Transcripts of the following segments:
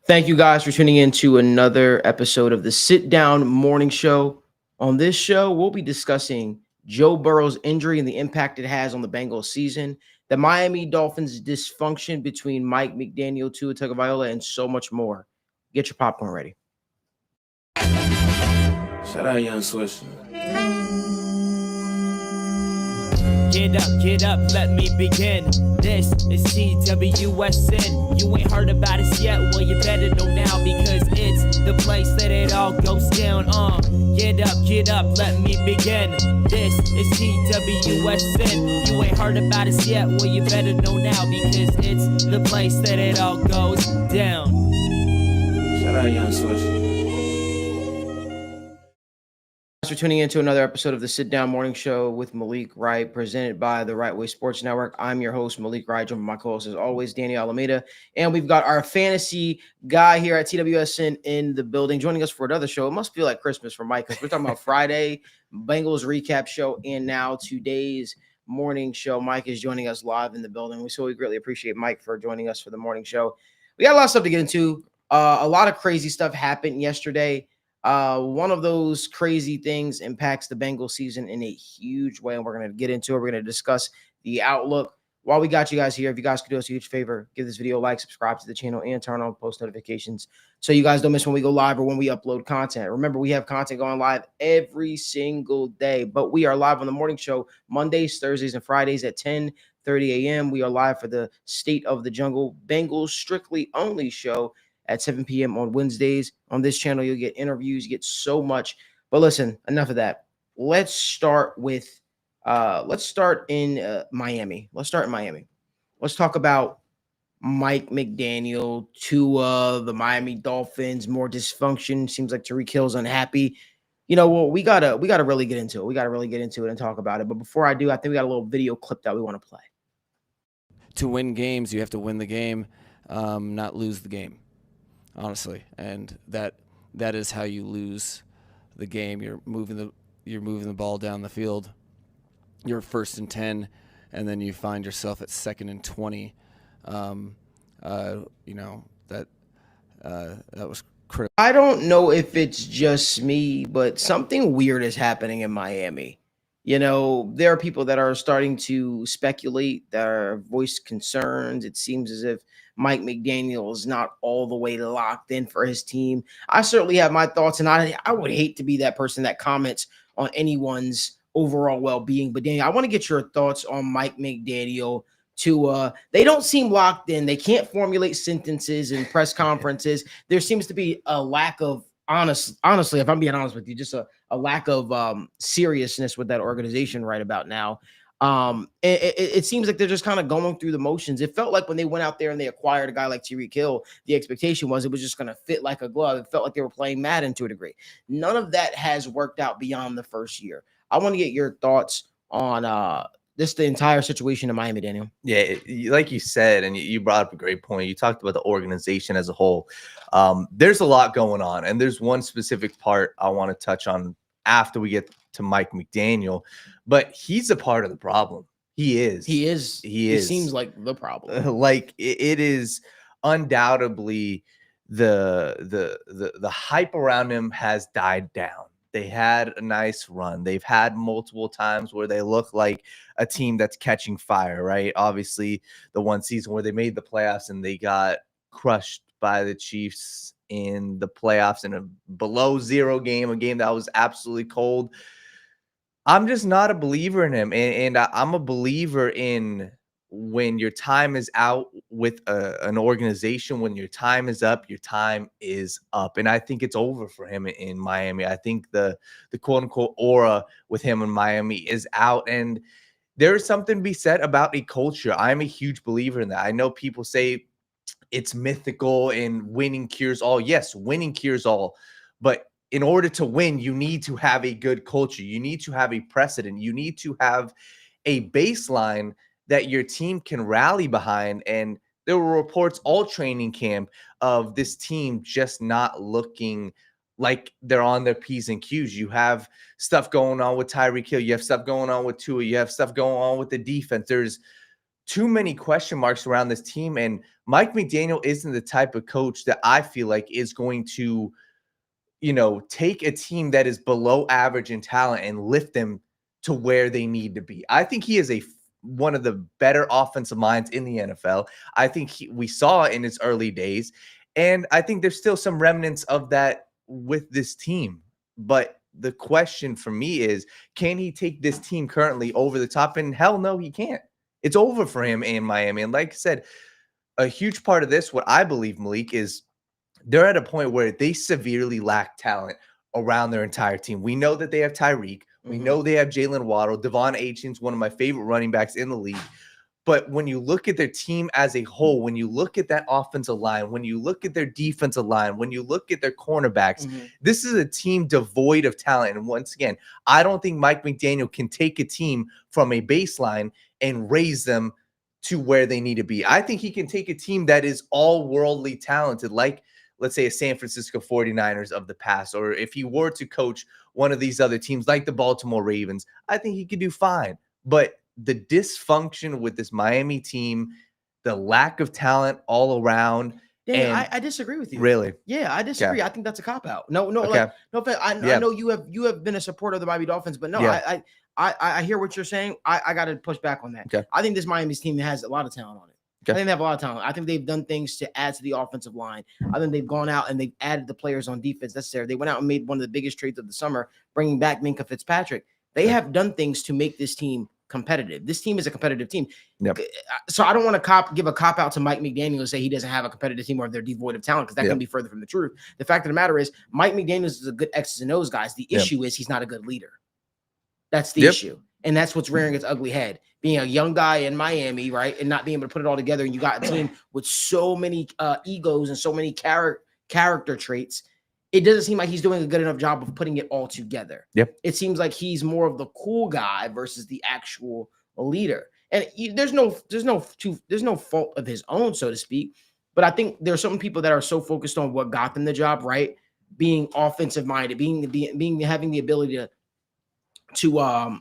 Thank you guys for tuning in to another episode of the Sit Down Morning Show. On this show, we'll be discussing Joe Burrow's injury and the impact it has on the Bengals season, the Miami Dolphins dysfunction between Mike McDaniel, 𝗕𝗘𝗧𝗏𝗧𝗏𝗧, and so much more. Get your popcorn ready. Shout out Young Swisher. Get up, let me begin. This is 𝗕𝗘𝗧𝗏𝗏𝗪. You ain't heard about us yet, well you better know now, because it's the place that it all goes down. Get up, let me begin. This is 𝗕𝗘𝗧𝗏𝗏𝗪. You ain't heard about us yet, well you better know now, because it's the place that it all goes down. Shout out Young Swisher. Thanks for tuning in to another episode of the Sit Down Morning Show with Malik, Wright, presented by the 𝗬𝗡𝗢𝗓 Sports Network. I'm your host, Malik, Wright, joined by my co-host as always, 𝗦𝗑𝗢𝗢𝗓𝗏. And we've got our fantasy guy here at TWSN in the building, joining us for another show. It must feel like Christmas for Mike, because we're talking about Friday, Bengals recap show, and now today's morning show. Mike is joining us live in the building. We greatly appreciate Mike for joining us for the morning show. We got a lot of stuff to get into. A lot of crazy stuff happened yesterday. One of those crazy things impacts the Bengals season in a huge way, and we're going to get into it. We're going to discuss the outlook. While we got you guys here, if you guys could do us a huge favor, give this video a like, subscribe to the channel, and turn on post notifications so you guys don't miss when we go live or when we upload content. Remember, we have content going live every single day, but we are live on the morning show Mondays, Thursdays, and Fridays at 10:30 a.m. We are live for the State of the Jungle Bengals Strictly Only show at 7 p.m. on Wednesdays. On this channel, you'll get interviews, you get so much. But listen, enough of that. Let's start in Miami. Let's talk about Mike McDaniel, the Miami Dolphins, more dysfunction. Seems like Tyreek Hill's unhappy. We gotta really get into it. We gotta really get into it and talk about it. But before I do, I think we got a little video clip that we want to play. To win games, you have to win the game, not lose the game. Honestly, and that is how you lose the game. You're moving the ball down the field. You're 1st and 10, and then you find yourself at 2nd and 20. That was critical. I don't know if it's just me, but something weird is happening in Miami. There are people that are starting to speculate, that are voiced concerns. It seems as if Mike McDaniel is not all the way locked in for his team. I certainly have my thoughts, and I would hate to be that person that comments on anyone's overall well-being. But Daniel, I want to get your thoughts on Mike McDaniel. They don't seem locked in. They can't formulate sentences in press conferences. There seems to be a lack of honestly, if I'm being honest with you, just a lack of seriousness with that organization right about now. It seems like they're just kind of going through the motions. It felt like when they went out there and they acquired a guy like Tyreek Hill, the expectation was it was just going to fit like a glove. It felt like they were playing Madden to a degree. None of that has worked out beyond the first year. I want to get your thoughts on the entire situation in Miami, Daniel. Yeah, like you said, and you brought up a great point. You talked about the organization as a whole. There's a lot going on, and there's one specific part I want to touch on after we get to Mike McDaniel, but he's a part of the problem. He is. He seems like the problem. It is undoubtedly the hype around him has died down. They had a nice run. They've had multiple times where they look like a team that's catching fire, right? Obviously, the one season where they made the playoffs and they got crushed by the Chiefs in the playoffs in a below zero game, a game that was absolutely cold. I'm just not a believer in him. And I'm a believer in when your time is out with an organization, when your time is up, your time is up. And I think it's over for him in Miami. I think the quote unquote aura with him in Miami is out. And there is something to be said about a culture. I'm a huge believer in that. I know people say it's mythical and winning cures all. Yes, winning cures all. But in order to win, you need to have a good culture. You need to have a precedent. You need to have a baseline that your team can rally behind. And there were reports all training camp of this team just not looking like they're on their P's and Q's. You have stuff going on with Tyreek Hill. You have stuff going on with Tua. You have stuff going on with the defense. There's too many question marks around this team. And Mike McDaniel isn't the type of coach that I feel like is going to, take a team that is below average in talent and lift them to where they need to be. I think he is one of the better offensive minds in the NFL. I think we saw it in his early days. And I think there's still some remnants of that with this team. But the question for me is, can he take this team currently over the top? And hell no, he can't. It's over for him in Miami. And like I said, a huge part of this, what I believe, Malik, is they're at a point where they severely lack talent around their entire team. We know that they have Tyreek. We know they have Jalen Waddle. Devon Achane's one of my favorite running backs in the league. But when you look at their team as a whole, when you look at that offensive line, when you look at their defensive line, when you look at their cornerbacks, this is a team devoid of talent. And once again, I don't think Mike McDaniel can take a team from a baseline and raise them to where they need to be. I think he can take a team that is all worldly talented, like, let's say, a San Francisco 49ers of the past, or if he were to coach one of these other teams like the Baltimore Ravens, I think he could do fine. But the dysfunction with this Miami team, the lack of talent all around. Dan, I disagree with you. Really? Yeah, I disagree. Okay. I think that's a cop-out. No, Okay. I know you have been a supporter of the Miami Dolphins, but no, Yeah. I hear what you're saying. I got to push back on that. Okay. I think this Miami's team has a lot of talent on it. Okay. I think they have a lot of talent. I think they've done things to add to the offensive line. I think they've gone out and they've added the players on defense necessary. They went out and made one of the biggest trades of the summer, bringing back Minkah Fitzpatrick. They have done things to make this team competitive. This team is a competitive team. Yep. So I don't want to give a cop out to Mike McDaniel and say he doesn't have a competitive team or they're devoid of talent, because that can be further from the truth. The fact of the matter is Mike McDaniel is a good X's and O's guys. The issue is he's not a good leader. That's the issue. And that's what's rearing its ugly head. Being a young guy in Miami, right, and not being able to put it all together, and you got a team with so many egos and so many character traits, it doesn't seem like he's doing a good enough job of putting it all together. Yep. It seems like he's more of the cool guy versus the actual leader. And there's no fault of his own, so to speak. But I think there's some people that are so focused on what got them the job, right? Being offensive minded, having the ability to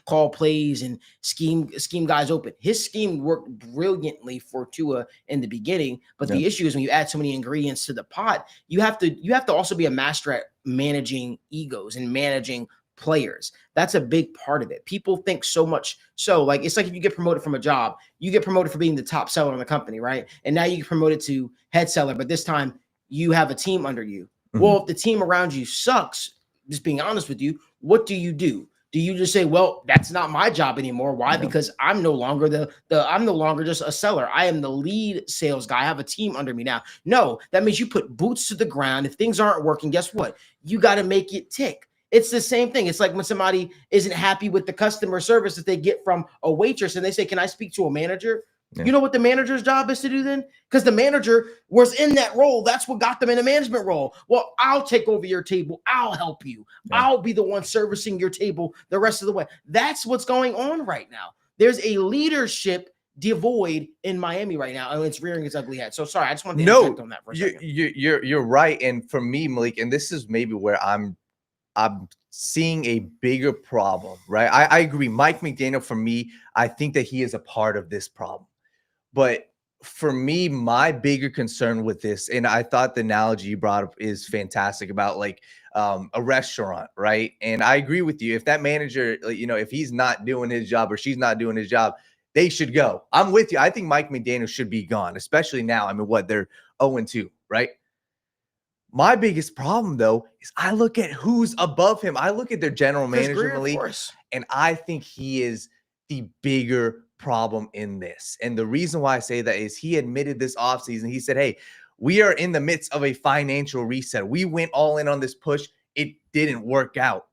call plays and scheme guys open. His scheme worked brilliantly for Tua in the beginning, but the issue is when you add so many ingredients to the pot, you have to also be a master at managing egos and managing players. That's a big part of it. People think so much. So like, it's like if you get promoted from a job, you get promoted for being the top seller in the company, right? And now you get promoted to head seller, but this time you have a team under you. Well, if the team around you sucks, just being honest with you, what do? Do you just say, well, that's not my job anymore? Why? Because I'm no longer I'm no longer just a seller. I am the lead sales guy. I have a team under me now. No, that means you put boots to the ground. If things aren't working, guess what? You got to make it tick. It's the same thing. It's like when somebody isn't happy with the customer service that they get from a waitress and they say, can I speak to a manager? You know what the manager's job is to do then? Because the manager was in that role. That's what got them in a management role. Well, I'll take over your table. I'll help you. I'll be the one servicing your table the rest of the way. That's what's going on right now. There's a leadership devoid in Miami right now, and it's rearing its ugly head. So sorry, I just wanted to interject on that for a second. You're right. And for me, Malik, and this is maybe where I'm seeing a bigger problem, right? I agree. Mike McDaniel, for me, I think that he is a part of this problem. But for me, my bigger concern with this, and I thought the analogy you brought up is fantastic about like a restaurant, right? And I agree with you. If that manager, if he's not doing his job or she's not doing his job, they should go. I'm with you. I think Mike McDaniel should be gone, especially now. I mean, they're 0-2, right? My biggest problem, though, is I look at who's above him. I look at their general manager, Malik, and I think he is the bigger problem in this. And the reason why I say that is he admitted this offseason. He said, hey, we are in the midst of a financial reset. We went all in on this push. It didn't work out.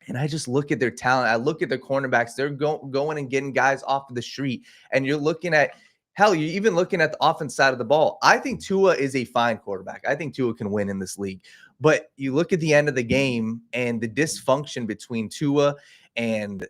And I just look at their talent. I look at their cornerbacks. They're going and getting guys off of the street. And you're looking at, hell, you're even looking at the offense side of the ball. I think Tua is a fine quarterback. I think Tua can win in this league. But you look at the end of the game and the dysfunction between Tua and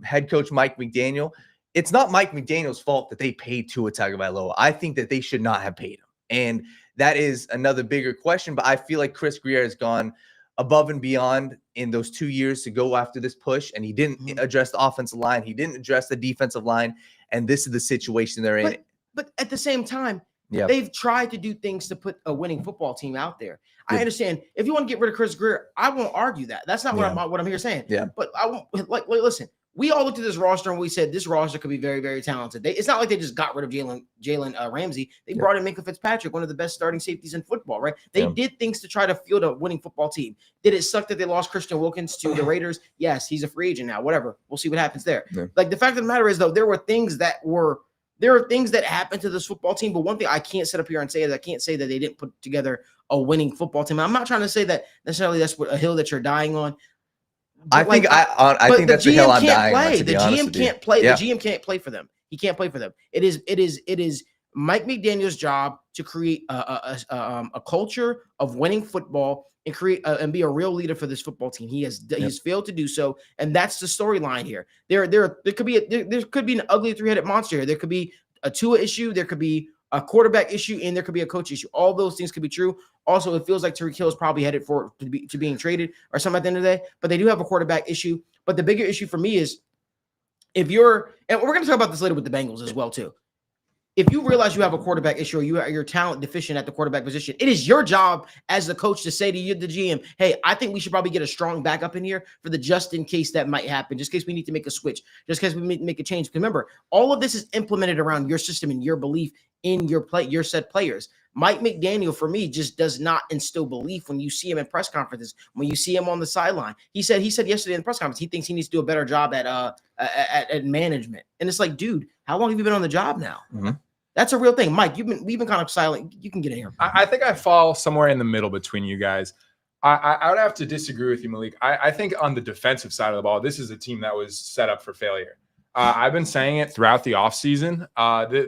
head coach Mike McDaniel. It's not Mike McDaniel's fault that they paid Tua Tagovailoa. I think that they should not have paid him. And that is another bigger question. But I feel like Chris Grier has gone above and beyond in those 2 years to go after this push. And he didn't address the offensive line. He didn't address the defensive line. and this is the situation they're in. But at the same time, Yeah. they've tried to do things to put a winning football team out there. I understand if you want to get rid of Chris Greer, I won't argue that. That's not what I'm here saying. Yeah. But I won't listen. We all looked at this roster and we said this roster could be very, very talented. It's not like they just got rid of Jalen Ramsey. They brought in Minkah Fitzpatrick, one of the best starting safeties in football, right? They did things to try to field a winning football team. Did it suck that they lost Christian Wilkins to the Raiders? Yes, he's a free agent now. Whatever. We'll see what happens there. Yeah. Like the fact of the matter is, though, there are things that happened to this football team. But one thing I can't sit up here and say is I can't say that they didn't put together a winning football team. I'm not trying to say that necessarily that's a hill that you're dying on. I think that's the hill I'm dying on, to be honest GM with you. can't play. Yeah. The GM can't play for them. He can't play for them. It is Mike McDaniel's job to create a culture of winning football and create and be a real leader for this football team. He has failed to do so, and that's the storyline here. There could be an ugly three-headed monster here. There could be a Tua issue. There could be a quarterback issue, and there could be a coach issue. All those things could be true. Also, it feels like Tyreek Hill is probably headed to being traded or something at the end of the day. But they do have a quarterback issue. But the bigger issue for me is and we're going to talk about this later with the Bengals as well too. If you realize you have a quarterback issue or you're talent deficient at the quarterback position, it is your job as the coach to say to you, the GM, hey, I think we should probably get a strong backup in here for the just in case that might happen, just in case we need to make a switch, just in case we need to make a change. Because remember, all of this is implemented around your system and your belief in your said players. Mike McDaniel, for me, just does not instill belief when you see him in press conferences, when you see him on the sideline. He said yesterday in the press conference, he thinks he needs to do a better job at management. And it's like, dude, how long have you been on the job now? Mm-hmm. That's a real thing. Mike, we've been kind of silent. You can get in here. I think I fall somewhere in the middle between you guys. I would have to disagree with you, Malik. I think on the defensive side of the ball, this is a team that was set up for failure. I've been saying it throughout the offseason.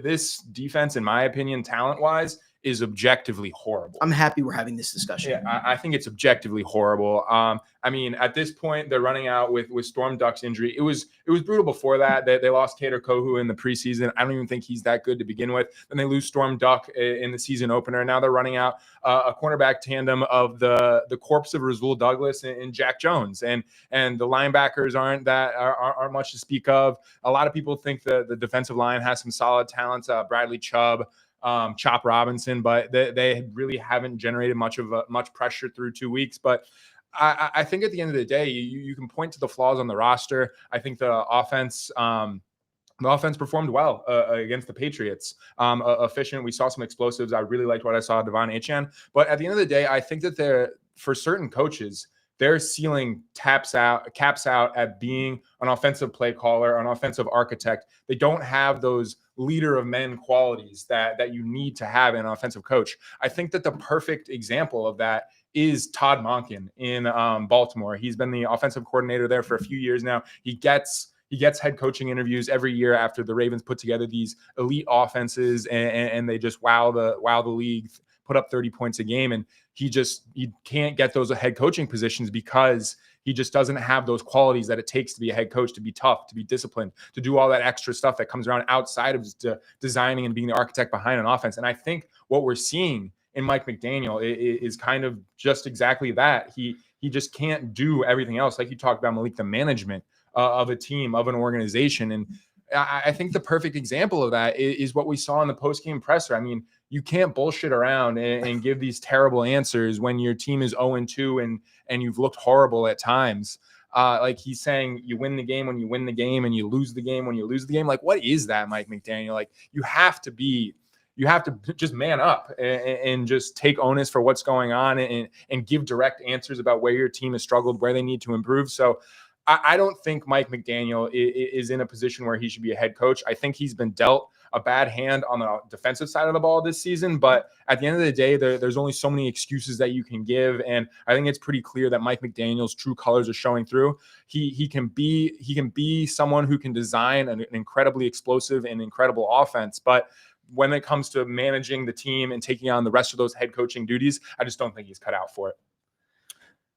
This defense, in my opinion, talent-wise, is objectively horrible. I'm happy we're having this discussion. Yeah, I think it's objectively horrible. I mean, at this point, they're running out with Storm Duck's injury. It was brutal before that. They lost 𝗕𝗘𝗪 in the preseason. I don't even think he's that good to begin with. Then they lose Storm Duck in the season opener. Now they're running out a cornerback tandem of the corpse of Rasul Douglas and Jack Jones. And the linebackers aren't much to speak of. A lot of people think the defensive line has some solid talent. Bradley Chubb, Chop Robinson, but they really haven't generated much pressure through 2 weeks. But I think at the end of the day, you can point to the flaws on the roster. I think the offense performed well against the Patriots. Efficient. We saw some explosives. I really liked what I saw of Devon Achane. But at the end of the day, I think that for certain coaches, their ceiling caps out at being an offensive play caller, an offensive architect. They don't have those leader of men qualities that you need to have in an offensive coach. I think that the perfect example of that is Todd Monken in Baltimore. He's been the offensive coordinator there for a few years now. He gets head coaching interviews every year after the Ravens put together these elite offenses and they just wow the league, put up 30 points a game. And he can't get those head coaching positions because he just doesn't have those qualities that it takes to be a head coach, to be tough, to be disciplined, to do all that extra stuff that comes around outside of just designing and being the architect behind an offense. And I think what we're seeing in Mike McDaniel is kind of just exactly that. He just can't do everything else. Like you talked about, Malik, the management of a team, of an organization. And I think the perfect example of that is what we saw in the post-game presser. I mean, you can't bullshit around and give these terrible answers when your team is 0-2 and you've looked horrible at times. Like he's saying, you win the game when you win the game and you lose the game when you lose the game. Like, what is that, Mike McDaniel? Like, you have to just man up and just take onus for what's going on and give direct answers about where your team has struggled, where they need to improve. So I don't think Mike McDaniel is in a position where he should be a head coach. I think he's been dealt a bad hand on the defensive side of the ball this season. But at the end of the day, there's only so many excuses that you can give. And I think it's pretty clear that Mike McDaniel's true colors are showing through. He can be someone who can design an incredibly explosive and incredible offense. But when it comes to managing the team and taking on the rest of those head coaching duties, I just don't think he's cut out for it.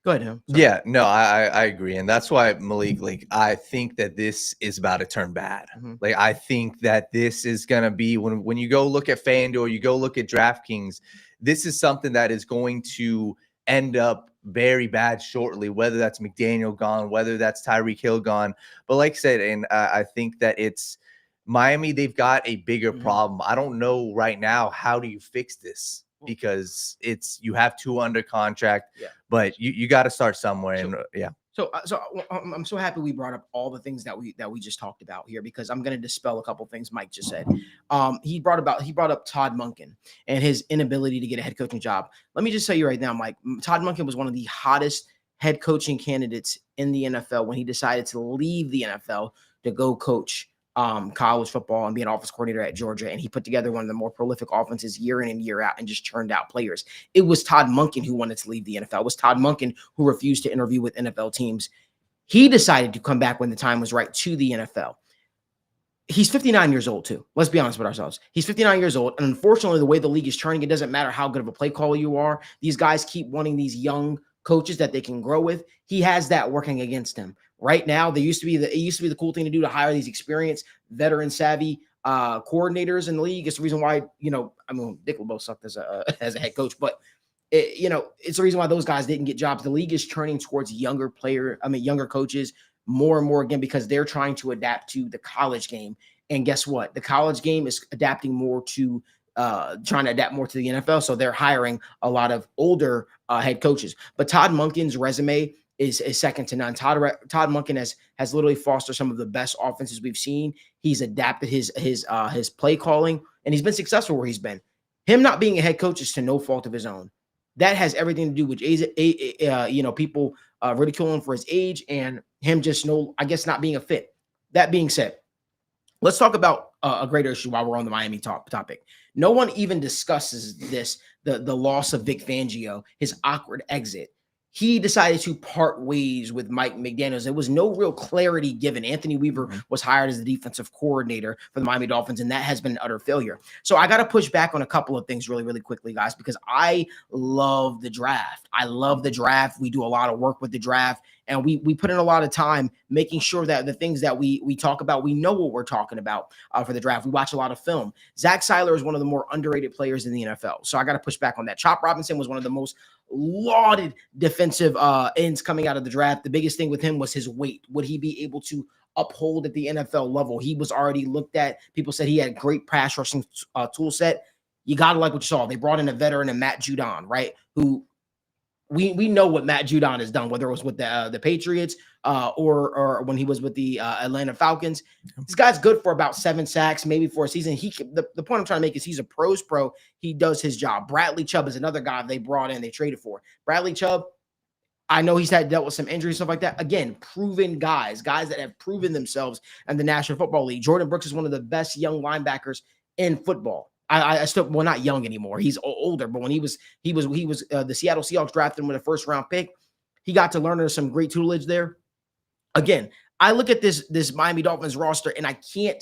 Go ahead, Ham. Yeah, no, I agree. And that's why, Malik, like, I think that this is about to turn bad. Mm-hmm. Like, I think that this is going to be when you go look at FanDuel or you go look at DraftKings, this is something that is going to end up very bad shortly, whether that's McDaniel gone, whether that's Tyreek Hill gone. But like I said, and I think that it's Miami, they've got a bigger Mhm. problem. I don't know right now, how do you fix this? Because you have 2 under contract, Yeah. but you got to start somewhere. And So- yeah, I'm so happy we brought up all the things that we just talked about here, because I'm going to dispel a couple things Mike just said. He brought up Todd Monken and his inability to get a head coaching job. Let me just tell you right now, Mike, Todd Monken was one of the hottest head coaching candidates in the NFL when he decided to leave the NFL to go coach college football and be an offense coordinator at Georgia. And he put together one of the more prolific offenses year in and year out and just churned out players. It was Todd Monken who wanted to leave the NFL. It was Todd Monken who refused to interview with NFL teams. He decided to come back when the time was right to the NFL. He's 59 years old too. Let's be honest with ourselves. He's 59 years old. And unfortunately, the way the league is turning, it doesn't matter how good of a play caller you are. These guys keep wanting these young coaches that they can grow with. He has that working against him. Right now, it used to be the cool thing to do to hire these experienced, veteran savvy coordinators in the league. It's the reason why, Dick LeBeau sucked as a head coach, but it's the reason why those guys didn't get jobs. The league is turning towards younger coaches more and more, again, because they're trying to adapt to the college game. And guess what? The college game is adapting more to trying to adapt more to the NFL. So they're hiring a lot of older head coaches. But Todd Monken's resume is second to none. Todd Monken has literally fostered some of the best offenses we've seen. He's adapted his play calling, and he's been successful where he's been. Him not being a head coach is to no fault of his own. That has everything to do with people ridiculing him for his age and him just not being a fit. That being said, let's talk about a greater issue while we're on the Miami topic. No one even discusses this, the loss of Vic Fangio, his awkward exit. He decided to part ways with Mike McDaniels. There was no real clarity given. Anthony Weaver was hired as the defensive coordinator for the Miami Dolphins, and that has been an utter failure. So I got to push back on a couple of things really, really quickly, guys, because I love the draft. I love the draft. We do a lot of work with the draft, and we put in a lot of time making sure that the things that we talk about, we know what we're talking about for the draft. We watch a lot of film. Zach Seiler is one of the more underrated players in the NFL. So I got to push back on that. Chop Robinson was one of the most lauded defensive ends coming out of the draft. The biggest thing with him was his weight. Would he be able to uphold at the NFL level? He was already looked at. People said he had great pass rushing tool set. You got to like what you saw. They brought in a veteran and Matt Judon, right? Who we know what Matt Judon has done, whether it was with the Patriots or when he was with the Atlanta Falcons. This guy's good for about 7 sacks, maybe for a season. The point I'm trying to make is he's a pro's pro. He does his job. Bradley Chubb is another guy they brought in, they traded for. Bradley Chubb, I know he's dealt with some injuries, stuff like that. Again, proven guys that have proven themselves in the National Football League. Jordan Brooks is one of the best young linebackers in football. I still, well, not young anymore. He's older, but when he was the Seattle Seahawks drafted him with a first round pick. He got to learn some great tutelage there. Again, I look at this Miami Dolphins roster, and I can't.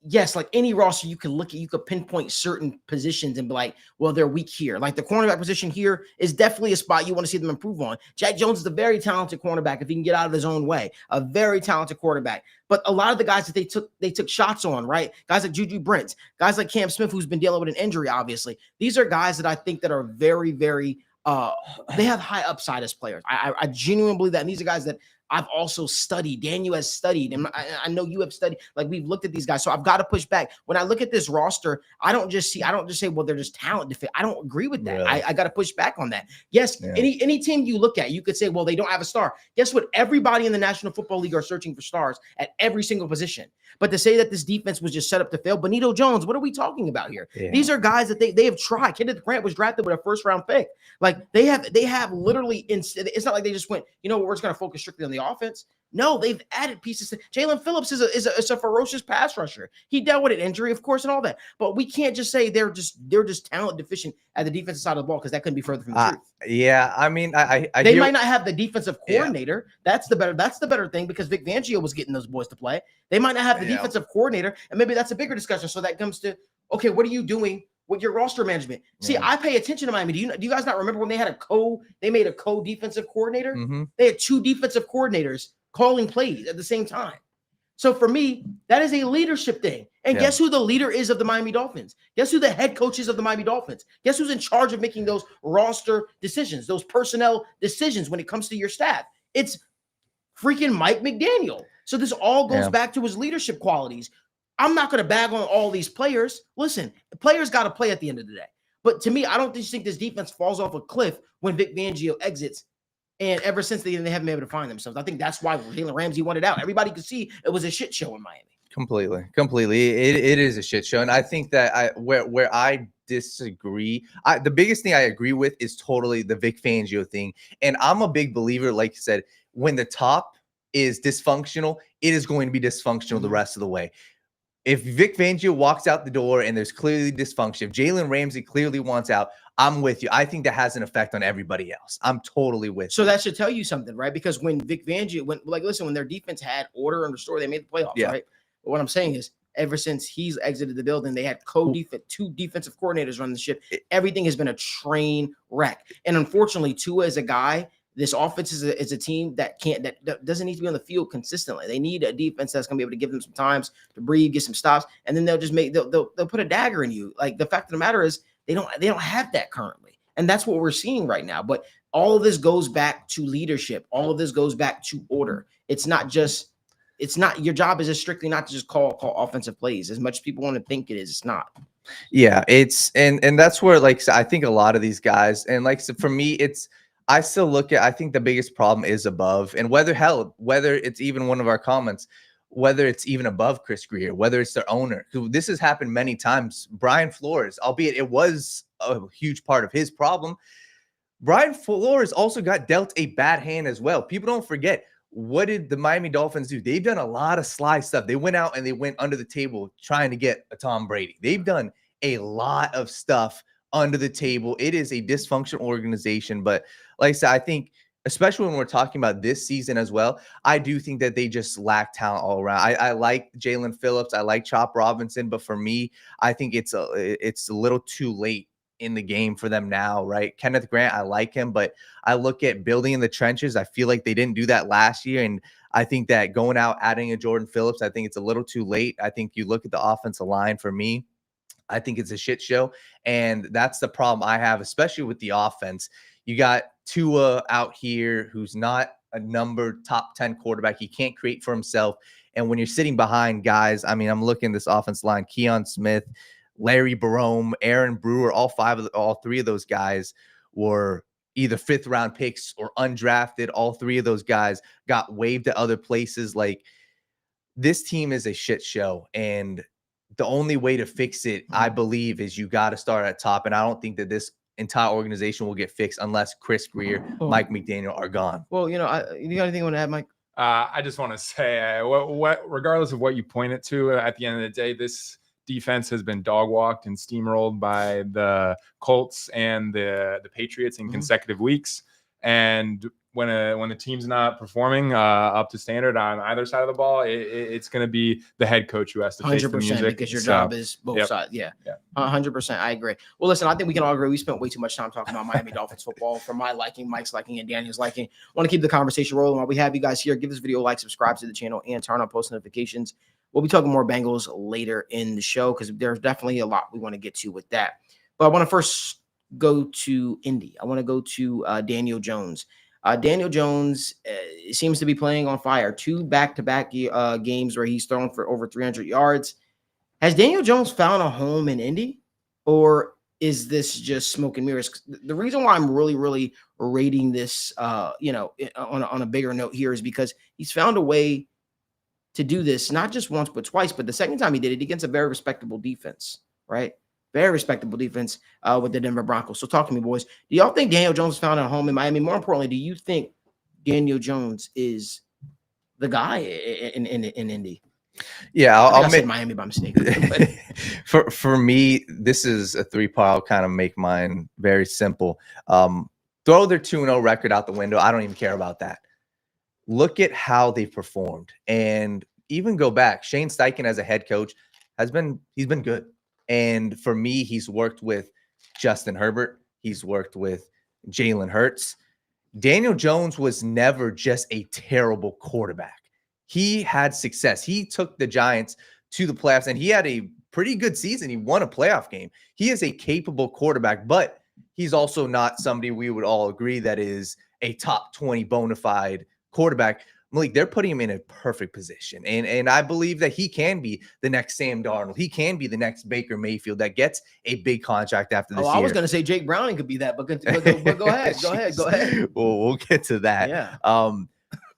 Yes, like any roster, you can look at, you could pinpoint certain positions and be like, well, they're weak here. Like the cornerback position here is definitely a spot you want to see them improve on. Jack Jones is a very talented cornerback if he can get out of his own way. A very talented quarterback. But a lot of the guys that they took shots on, right? Guys like Juju Brents, guys like Cam Smith, who's been dealing with an injury, obviously. These are guys that I think that are very, very they have high upside as players. I genuinely believe that. And these are guys that I've also studied. Daniel has studied, and I know you have studied. Like, we've looked at these guys, so I've got to push back. When I look at this roster, I don't just say, well, they're just talent deficient. I don't agree with that. Really? I got to push back on that. Yes, yeah. Any team you look at, you could say, well, they don't have a star. Guess what? Everybody in the National Football League are searching for stars at every single position. But to say that this defense was just set up to fail, Benito Jones, what are we talking about here? Yeah. These are guys that they have tried. Kenneth Grant was drafted with a first-round pick. Like, they have literally, it's not like they just went, we're just going to focus strictly on the offense. No, they've added pieces. Jalen Phillips is a ferocious pass rusher. He dealt with an injury, of course, and all that. But we can't just say they're just talent deficient at the defensive side of the ball, because that couldn't be further from the truth. Yeah, I mean, they might not have the defensive coordinator. Yeah. That's the better thing, because Vic Fangio was getting those boys to play. They might not have the defensive coordinator, and maybe that's a bigger discussion. So that comes to, okay, what are you doing with your roster management? See, I pay attention to Miami. Do you guys not remember when they had they made a co-defensive coordinator? Mm-hmm. They had 2 defensive coordinators calling plays at the same time. So for me, that is a leadership thing. And guess who the leader is of the Miami Dolphins? Guess who the head coach is of the Miami Dolphins? Guess who's in charge of making those roster decisions, those personnel decisions when it comes to your staff? It's freaking Mike McDaniel. So this all goes back to his leadership qualities. I'm not going to bag on all these players. Listen, players got to play at the end of the day. But to me, I don't just think this defense falls off a cliff when Vic Fangio exits. And ever since they haven't been able to find themselves. I think that's why Jalen Ramsey wanted out. Everybody could see it was a shit show in Miami. Completely. It is a shit show. And I think that where I disagree, the biggest thing I agree with is totally the Vic Fangio thing. And I'm a big believer, like you said, when the top is dysfunctional, it is going to be dysfunctional the rest of the way. If Vic Fangio walks out the door and there's clearly dysfunction, if Jalen Ramsey clearly wants out, I'm with you. I think that has an effect on everybody else. I'm totally with you. So that should tell you something, right? Because when Vic Fangio, when their defense had order and restore, they made the playoffs, right? But what I'm saying is, ever since he's exited the building, they had two defensive coordinators run the ship. Everything has been a train wreck. And unfortunately, Tua is a guy. This offense is a team that doesn't need to be on the field consistently. They need a defense that's going to be able to give them some times to breathe, get some stops, and then they'll put a dagger in you. Like, the fact of the matter is, they don't have that currently, and that's what we're seeing right now. But all of this goes back to leadership. All of this goes back to order. It's not your job is just strictly not to just call offensive plays. As much as people want to think it is, it's not. Yeah, it's and that's where, like, I think a lot of these guys, and like, so for me, I still look at, I think the biggest problem is above, and whether it's even one of our comments, whether it's even above Chris Grier, whether it's their owner, who this has happened many times. Brian Flores, albeit it was a huge part of his problem, Brian Flores also got dealt a bad hand as well. People don't forget, what did the Miami Dolphins do? They've done a lot of sly stuff. They went out and they went under the table trying to get a Tom Brady. They've done a lot of stuff under the table. It is a dysfunctional organization. But like I said, I think, especially when we're talking about this season as well, I do think that they just lack talent all around. I like Jalen Phillips. I like Chop Robinson. But for me, I think it's a little too late in the game for them now, right? Kenneth Grant, I like him, but I look at building in the trenches. I feel like they didn't do that last year. And I think that going out, adding a Jordan Phillips, I think it's a little too late. I think you look at the offensive line, for me, I think it's a shit show. And that's the problem I have, especially with the offense. You got Tua out here, who's not a top 10 quarterback. He can't create for himself. And when you're sitting behind guys, I mean, I'm looking at this offense line, Keon Smith, Larry Barome, Aaron Brewer, all three of those guys were either 5th round picks or undrafted. All three of those guys got waived to other places. Like, this team is a shit show. And the only way to fix it, I believe, is you got to start at top. And I don't think that this entire organization will get fixed unless Chris Grier, Mike McDaniel are gone. Well, you got anything you want to add, Mike? I just want to say, regardless of what you point it to, at the end of the day, this defense has been dog walked and steamrolled by the Colts and the Patriots in consecutive weeks. And when the team's not performing up to standard on either side of the ball, it's going to be the head coach who has to face the music. Because your job is both sides. Yeah, 100%. I agree. Well, listen, I think we can all agree. We spent way too much time talking about Miami Dolphins football for my liking, Mike's liking, and Daniel's liking. I want to keep the conversation rolling. While we have you guys here, give this video a like, subscribe to the channel, and turn on post notifications. We'll be talking more Bengals later in the show because there's definitely a lot we want to get to with that. But I want to first go to Indy. I want to go to Daniel Jones. Daniel Jones seems to be playing on fire. 2 back-to-back games where he's thrown for over 300 yards. Has Daniel Jones found a home in Indy, or is this just smoke and mirrors? The reason why I'm really, really rating this, on a bigger note here is because he's found a way to do this not just once but twice. But the second time he did it against a very respectable defense, right? Very respectable defense with the Denver Broncos. So talk to me, boys. Do y'all think Daniel Jones found a home in Miami? More importantly, do you think Daniel Jones is the guy in Indy? Yeah, I said Miami by mistake. For me, this is a 3-part. I'll kind of make mine very simple. Throw their 2-0 record out the window. I don't even care about that. Look at how they performed, and even go back. Shane Steichen as a head coach he's been good. And for me, he's worked with Justin Herbert. He's worked with Jalen Hurts. Daniel Jones was never just a terrible quarterback. He had success. He took the Giants to the playoffs, and he had a pretty good season. He won a playoff game. He is a capable quarterback, but he's also not somebody we would all agree that is a top 20 bona fide quarterback. Malik, they're putting him in a perfect position. And I believe that he can be the next Sam Darnold. He can be the next Baker Mayfield that gets a big contract after this year. I was going to say Jake Browning could be that, but go ahead. Go ahead. We'll get to that. Yeah.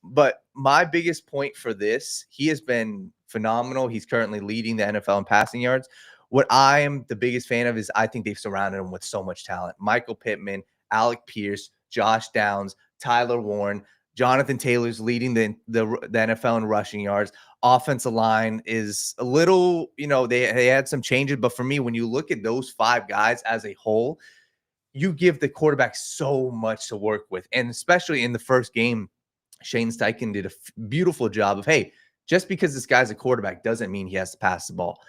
But my biggest point for this, he has been phenomenal. He's currently leading the NFL in passing yards. What I am the biggest fan of is I think they've surrounded him with so much talent. Michael Pittman, Alec Pierce, Josh Downs, Tyler Warren, Jonathan Taylor's leading the NFL in rushing yards. Offensive line is a little, they had some changes. But for me, when you look at those 5 guys as a whole, you give the quarterback so much to work with. And especially in the first game, Shane Steichen did a beautiful job of, hey, just because this guy's a quarterback doesn't mean he has to pass the ball.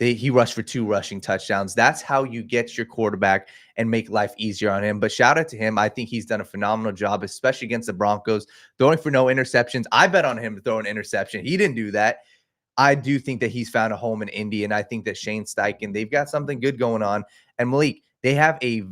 He rushed for 2 rushing touchdowns. That's how you get your quarterback and make life easier on him. But shout out to him. I think he's done a phenomenal job, especially against the Broncos, throwing for no interceptions. I bet on him to throw an interception. He didn't do that. I do think that he's found a home in Indy, and I think that Shane Steichen, they've got something good going on. And Malik, they have a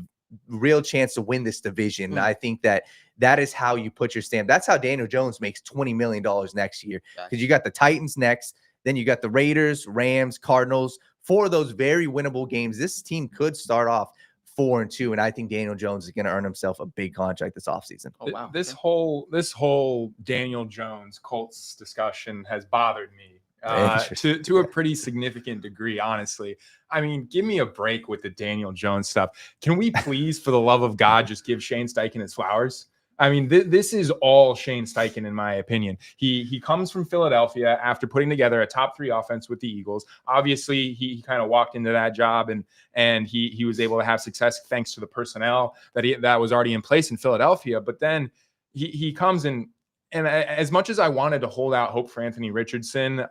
real chance to win this division. And I think that is how you put your stamp. That's how Daniel Jones makes $20 million next year, because you got the Titans next. Then you got the Raiders, Rams, Cardinals, 4 of those very winnable games. This team could start off 4-2, and I think Daniel Jones is going to earn himself a big contract this offseason. Oh, wow. This whole Daniel Jones Colts discussion has bothered me to a pretty significant degree, honestly. I mean, give me a break with the Daniel Jones stuff. Can we please, for the love of God, just give Shane Steichen his flowers? I mean, this is all Shane Steichen, in my opinion. He comes from Philadelphia after putting together a top 3 offense with the Eagles. Obviously, he kind of walked into that job and he was able to have success thanks to the personnel that was already in place in Philadelphia. But then he comes in, and as much as I wanted to hold out hope for Anthony Richardson,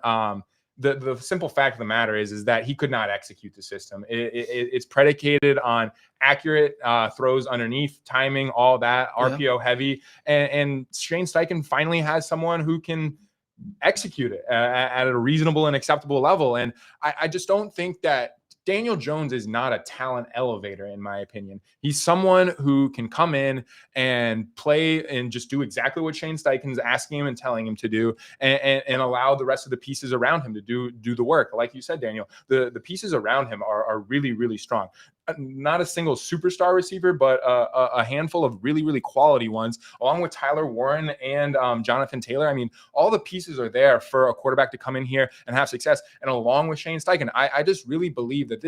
the simple fact of the matter is that he could not execute the system. It's predicated on accurate throws underneath, timing, all that, RPO heavy. And Shane Steichen finally has someone who can execute it at a reasonable and acceptable level. And I just don't think that Daniel Jones is not a talent elevator, in my opinion. He's someone who can come in and play and just do exactly what Shane Steichen's asking him and telling him to do, and allow the rest of the pieces around him to do the work. Like you said, Daniel, the pieces around him are really, really strong. Not a single superstar receiver, but a handful of really, really quality ones, along with Tyler Warren and Jonathan Taylor. I mean, all the pieces are there for a quarterback to come in here and have success. And along with Shane Steichen, I just really believe that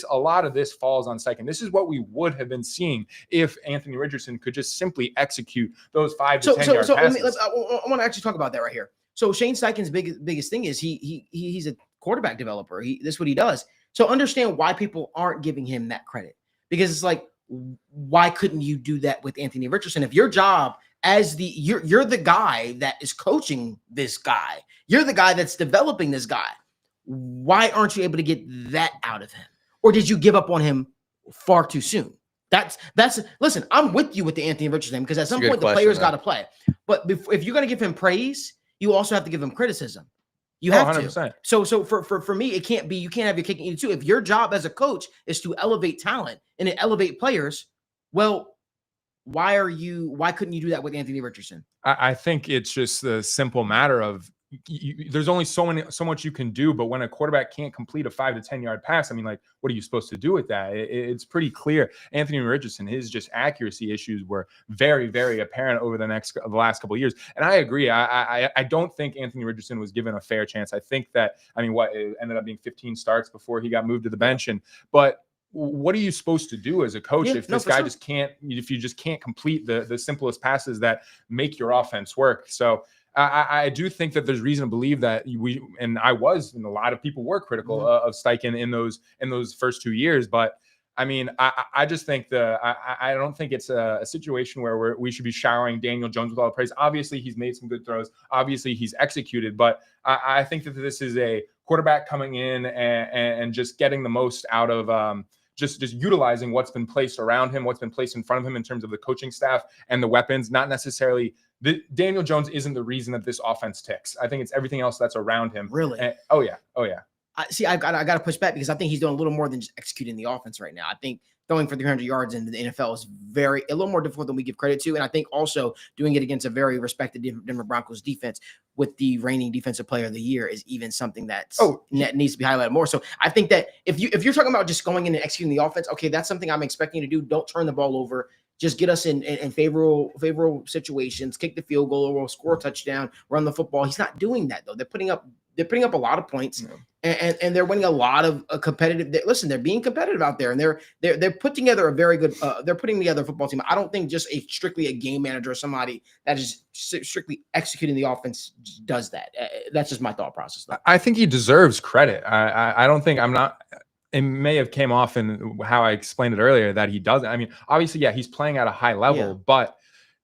a lot of this falls on Steichen. This is what we would have been seeing if Anthony Richardson could just simply execute those 5 to 10 yard passes. I want to actually talk about that right here. So Shane Steichen's biggest thing is he's a quarterback developer. This is what he does. So understand why people aren't giving him that credit, because it's like, why couldn't you do that with Anthony Richardson? If your job as you're the guy that is coaching this guy, you're the guy that's developing this guy, why aren't you able to get that out of him? Or did you give up on him far too soon? Listen, I'm with you with the Anthony Richardson, because at some point the players got to play. But if you're going to give him praise, you also have to give him criticism. You have 100%. To. So for me, it can't be, you can't have your cake and eat it too. If your job as a coach is to elevate talent and to elevate players, well, why couldn't you do that with Anthony Richardson? I think it's just the simple matter of there's only so much you can do, but when a quarterback can't complete a 5 to 10 yard pass, I mean, like, what are you supposed to do with that? It's pretty clear. Anthony Richardson, his just accuracy issues were very, very apparent over the last couple of years. And I agree. I don't think Anthony Richardson was given a fair chance. I think that, it ended up being 15 starts before he got moved to the bench. But what are you supposed to do as a coach if this guy just can't, if you just can't complete the simplest passes that make your offense work? So I do think that there's reason to believe that and a lot of people were critical of Steichen in those first 2 years. But I mean, I just think I don't think it's a situation where we should be showering Daniel Jones with all the praise. Obviously, he's made some good throws. Obviously, he's executed. But I think that this is a quarterback coming in and just getting the most out of just utilizing what's been placed around him, what's been placed in front of him in terms of the coaching staff and the weapons, not necessarily. Daniel Jones isn't the reason that this offense ticks. I think it's everything else that's around him. Really? Oh yeah. I got to push back, because I think he's doing a little more than just executing the offense right now. I think throwing for 300 yards in the NFL is a little more difficult than we give credit to. And I think also doing it against a very respected Denver Broncos defense with the reigning defensive player of the year is even something that needs to be highlighted more. So I think that if you're talking about just going in and executing the offense, okay, that's something I'm expecting you to do. Don't turn the ball over. Just get us in favorable situations, kick the field goal, or score a touchdown, run the football. He's not doing that though. They're putting up a lot of points, and they're winning a lot of competitive. They're being competitive out there, and they're putting together a very good. They're putting together a football team. I don't think just strictly a game manager or somebody that is strictly executing the offense does that. That's just my thought process, though. I think he deserves credit. I don't think I'm not. It may have came off in how I explained it earlier that he doesn't. I mean, obviously, yeah, he's playing at a high level, but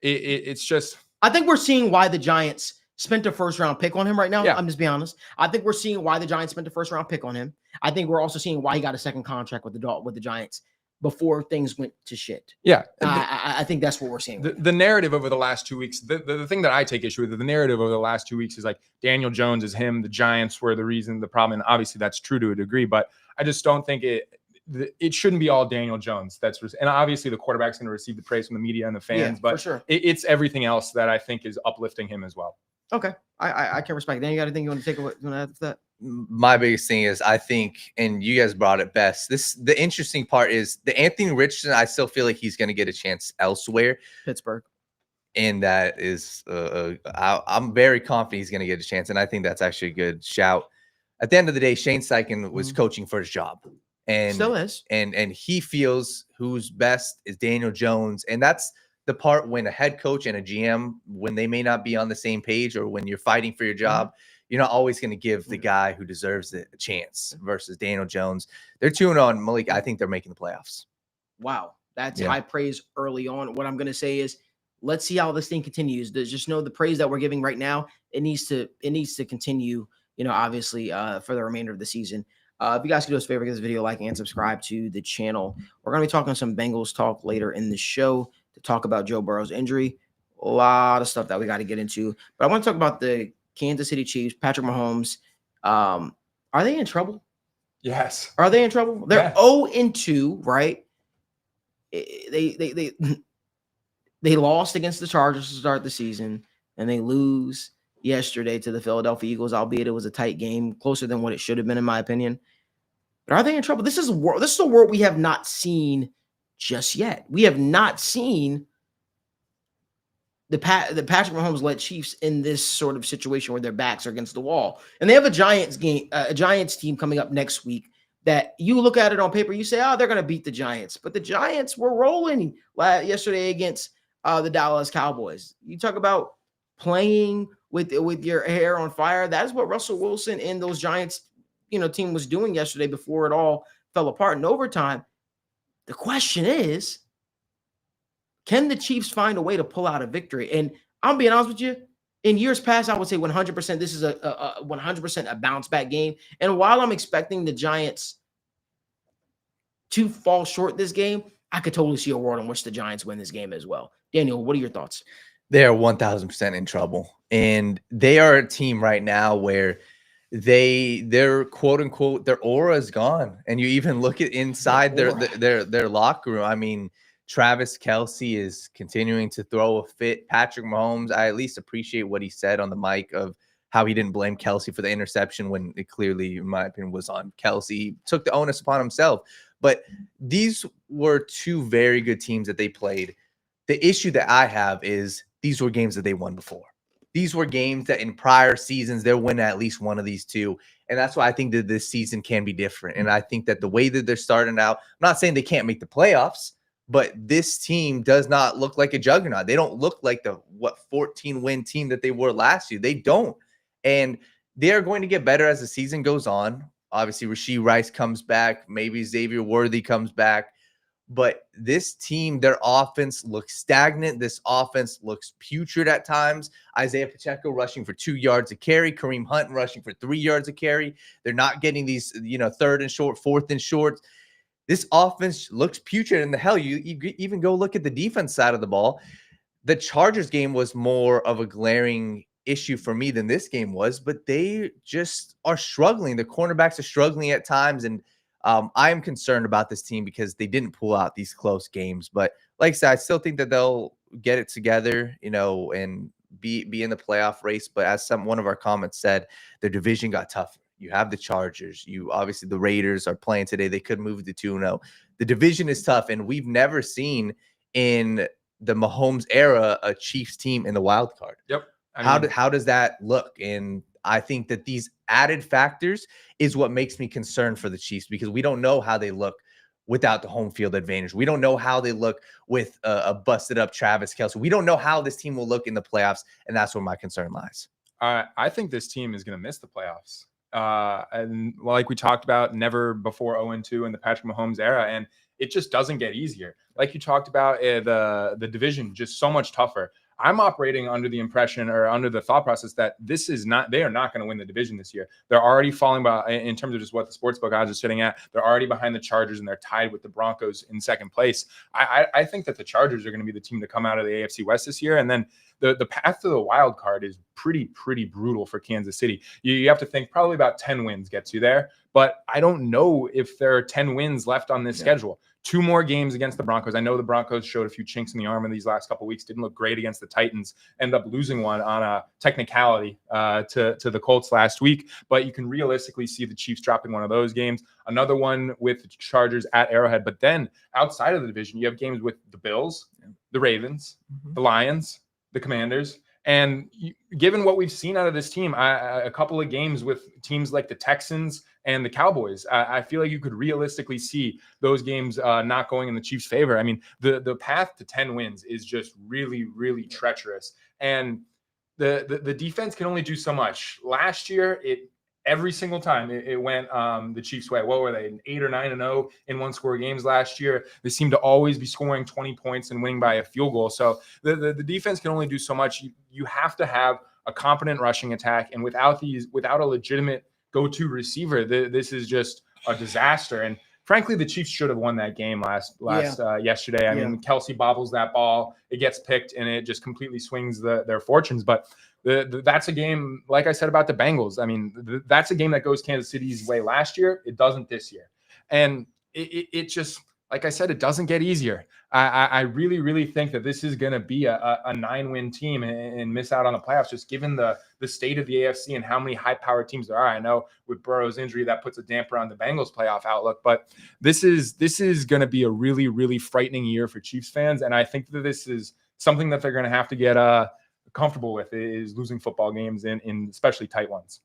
it's just. I think we're seeing why the Giants spent a first-round pick on him right now. Yeah. I'm just being honest. I think we're seeing why the Giants spent a first-round pick on him. I think we're also seeing why he got a second contract with the Giants before things went to shit. Yeah. I think that's what we're seeing. The narrative over the last 2 weeks, the thing that I take issue with, the narrative over the last 2 weeks is like Daniel Jones is him. The Giants were the reason, the problem. And obviously that's true to a degree, but I just don't think it shouldn't be all Daniel Jones. And obviously the quarterback's going to receive the praise from the media and the fans, but for sure. It's everything else that I think is uplifting him as well. Okay. I can respect it. Then you got anything you want to take away from that? My biggest thing is, I think, and you guys brought it best. The interesting part is the Anthony Richardson. I still feel like he's going to get a chance elsewhere. Pittsburgh. And that is, I'm very confident he's going to get a chance. And I think that's actually a good shout. At the end of the day, Shane Steichen was coaching for his job. And still is. And he feels who's best is Daniel Jones. And that's the part when a head coach and a GM, when they may not be on the same page, or when you're fighting for your job, you're not always going to give the guy who deserves it a chance versus Daniel Jones. They're 2-0 on Malik. I think they're making the playoffs. Wow. That's high praise early on. What I'm going to say is, let's see how this thing continues. Just know the praise that we're giving right now, it needs to continue, obviously for the remainder of the season. If you guys could do us a favor, give this video a like and subscribe to the channel. We're going to be talking some Bengals talk later in the show to talk about Joe Burrow's injury. A lot of stuff that we got to get into. But I want to talk about the Kansas City Chiefs, Patrick Mahomes. Are they in trouble? Yes. Are they in trouble? They're 0-2, right? They lost against the Chargers to start the season, and they lose yesterday to the Philadelphia Eagles, albeit it was a tight game, closer than what it should have been, in my opinion. But are they in trouble? This is a world we have not seen just yet. We have not seen the Patrick Mahomes-led Chiefs in this sort of situation where their backs are against the wall. And they have a Giants team coming up next week that you look at it on paper, you say, oh, they're going to beat the Giants. But the Giants were rolling yesterday against the Dallas Cowboys. You talk about playing with your hair on fire. That is what Russell Wilson and those Giants, team was doing yesterday before it all fell apart in overtime. The question is, can the Chiefs find a way to pull out a victory? And I'm being honest with you, in years past, I would say 100% this is a 100% a bounce back game. And while I'm expecting the Giants to fall short this game, I could totally see a world in which the Giants win this game as well. Daniel, what are your thoughts? They're 1,000% in trouble. And they are a team right now where their quote unquote, their aura is gone. And you even look at inside their locker room. I mean, Travis Kelce is continuing to throw a fit. Patrick Mahomes, I at least appreciate what he said on the mic of how he didn't blame Kelce for the interception when it clearly, in my opinion, was on Kelce. He took the onus upon himself. But these were two very good teams that they played. The issue that I have is these were games that they won before. These were games that in prior seasons, they'll win at least one of these two. And that's why I think that this season can be different. And I think that the way that they're starting out, I'm not saying they can't make the playoffs, but this team does not look like a juggernaut. They don't look like the 14-win team that they were last year. They don't. And they are going to get better as the season goes on. Obviously, Rashee Rice comes back. Maybe Xavier Worthy comes back. But this team, their offense looks stagnant. This offense looks putrid at times. Isaiah Pacheco rushing for 2 yards a carry. Kareem Hunt rushing for 3 yards a carry. They're not getting these, third and short, fourth and short. This offense looks putrid. And the hell, you even go look at the defense side of the ball. The Chargers game was more of a glaring issue for me than this game was, but they just are struggling. The cornerbacks are struggling at times. And I am concerned about this team because they didn't pull out these close games. But like I said, I still think that they'll get it together, and be in the playoff race. But as one of our comments said, their division got tougher. You have the Chargers. Obviously the Raiders are playing today. They could move to 2-0. The division is tough, and we've never seen in the Mahomes era a Chiefs team in the wild card. Yep. How does that look? And I think that these added factors is what makes me concerned for the Chiefs, because we don't know how they look without the home field advantage. We don't know how they look with a busted up Travis Kelce. We don't know how this team will look in the playoffs, and that's where my concern lies. I think this team is going to miss the playoffs. And like we talked about, never before 0-2 in the Patrick Mahomes era, and it just doesn't get easier. Like you talked about, the division just so much tougher. I'm operating under the impression or under the thought process that they are not going to win the division this year. They're already falling by in terms of just what the sportsbook odds are sitting at. They're already behind the Chargers, and they're tied with the Broncos in second place. I think that the Chargers are going to be the team to come out of the AFC West this year. And then the path to the wild card is pretty brutal for Kansas City. You have to think probably about 10 wins gets you there. But I don't know if there are 10 wins left on this schedule. 2 more games against the Broncos. I know the Broncos showed a few chinks in the armor these last couple of weeks. Didn't look great against the Titans. Ended up losing one on a technicality to the Colts last week. But you can realistically see the Chiefs dropping one of those games. Another one with the Chargers at Arrowhead. But then outside of the division, you have games with the Bills, the Ravens, the Lions, the Commanders. And given what we've seen out of this team, a couple of games with teams like the Texans and the Cowboys, I feel like you could realistically see those games not going in the Chiefs' favor. I mean, the path to 10 wins is just really treacherous. And the defense can only do so much. Last year, every single time it went the Chiefs' way. What were they, 8 or 9-0 in one-score games last year? They seem to always be scoring 20 points and winning by a field goal. So the defense can only do so much. You have to have a competent rushing attack, and without a legitimate go-to receiver, this is just a disaster. And frankly, the Chiefs should have won that game yesterday. I mean, Kelce bobbles that ball, it gets picked, and it just completely swings their fortunes. But that's a game, like I said about the Bengals. I mean, that's a game that goes Kansas City's way last year. It doesn't this year. And it just, like I said, it doesn't get easier. I really think that this is going to be a 9-win team and miss out on the playoffs, just given the state of the AFC and how many high-powered teams there are. I know with Burrow's injury, that puts a damper on the Bengals' playoff outlook, but this is going to be a really frightening year for Chiefs fans, and I think that this is something that they're going to have to get comfortable with, is losing football games in especially tight ones.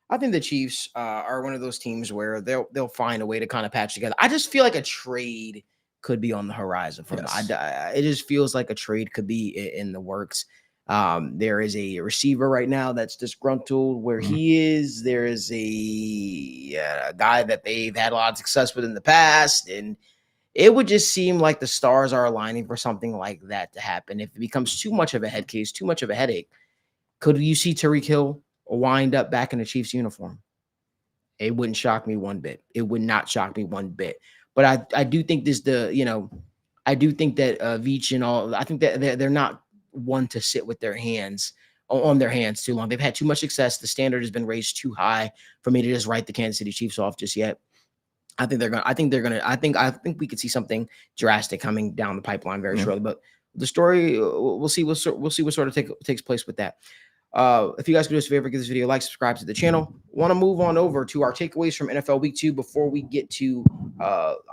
I think the Chiefs are one of those teams where they'll find a way to kind of patch together. I just feel like a trade could be on the horizon for them. It just feels like a trade could be in the works. There is a receiver right now that's disgruntled where he is. There is a guy that they've had a lot of success with in the past, and it would just seem like the stars are aligning for something like that to happen. If it becomes too much of a head case, too much of a headache, could you see Tyreek Hill wind up back in the Chiefs uniform? It wouldn't shock me one bit. It would not shock me one bit. But I do think I do think that Veach and all, I think that they're not one to sit with their hands on their hands too long. They've had too much success. The standard has been raised too high for me to just write the Kansas City Chiefs off just yet. I think we could see something drastic coming down the pipeline very shortly. But the story, we'll see what sort of takes place with that. If you guys could do us a favor, give this video a like, subscribe to the channel. Want to move on over to our takeaways from NFL Week 2 before we get to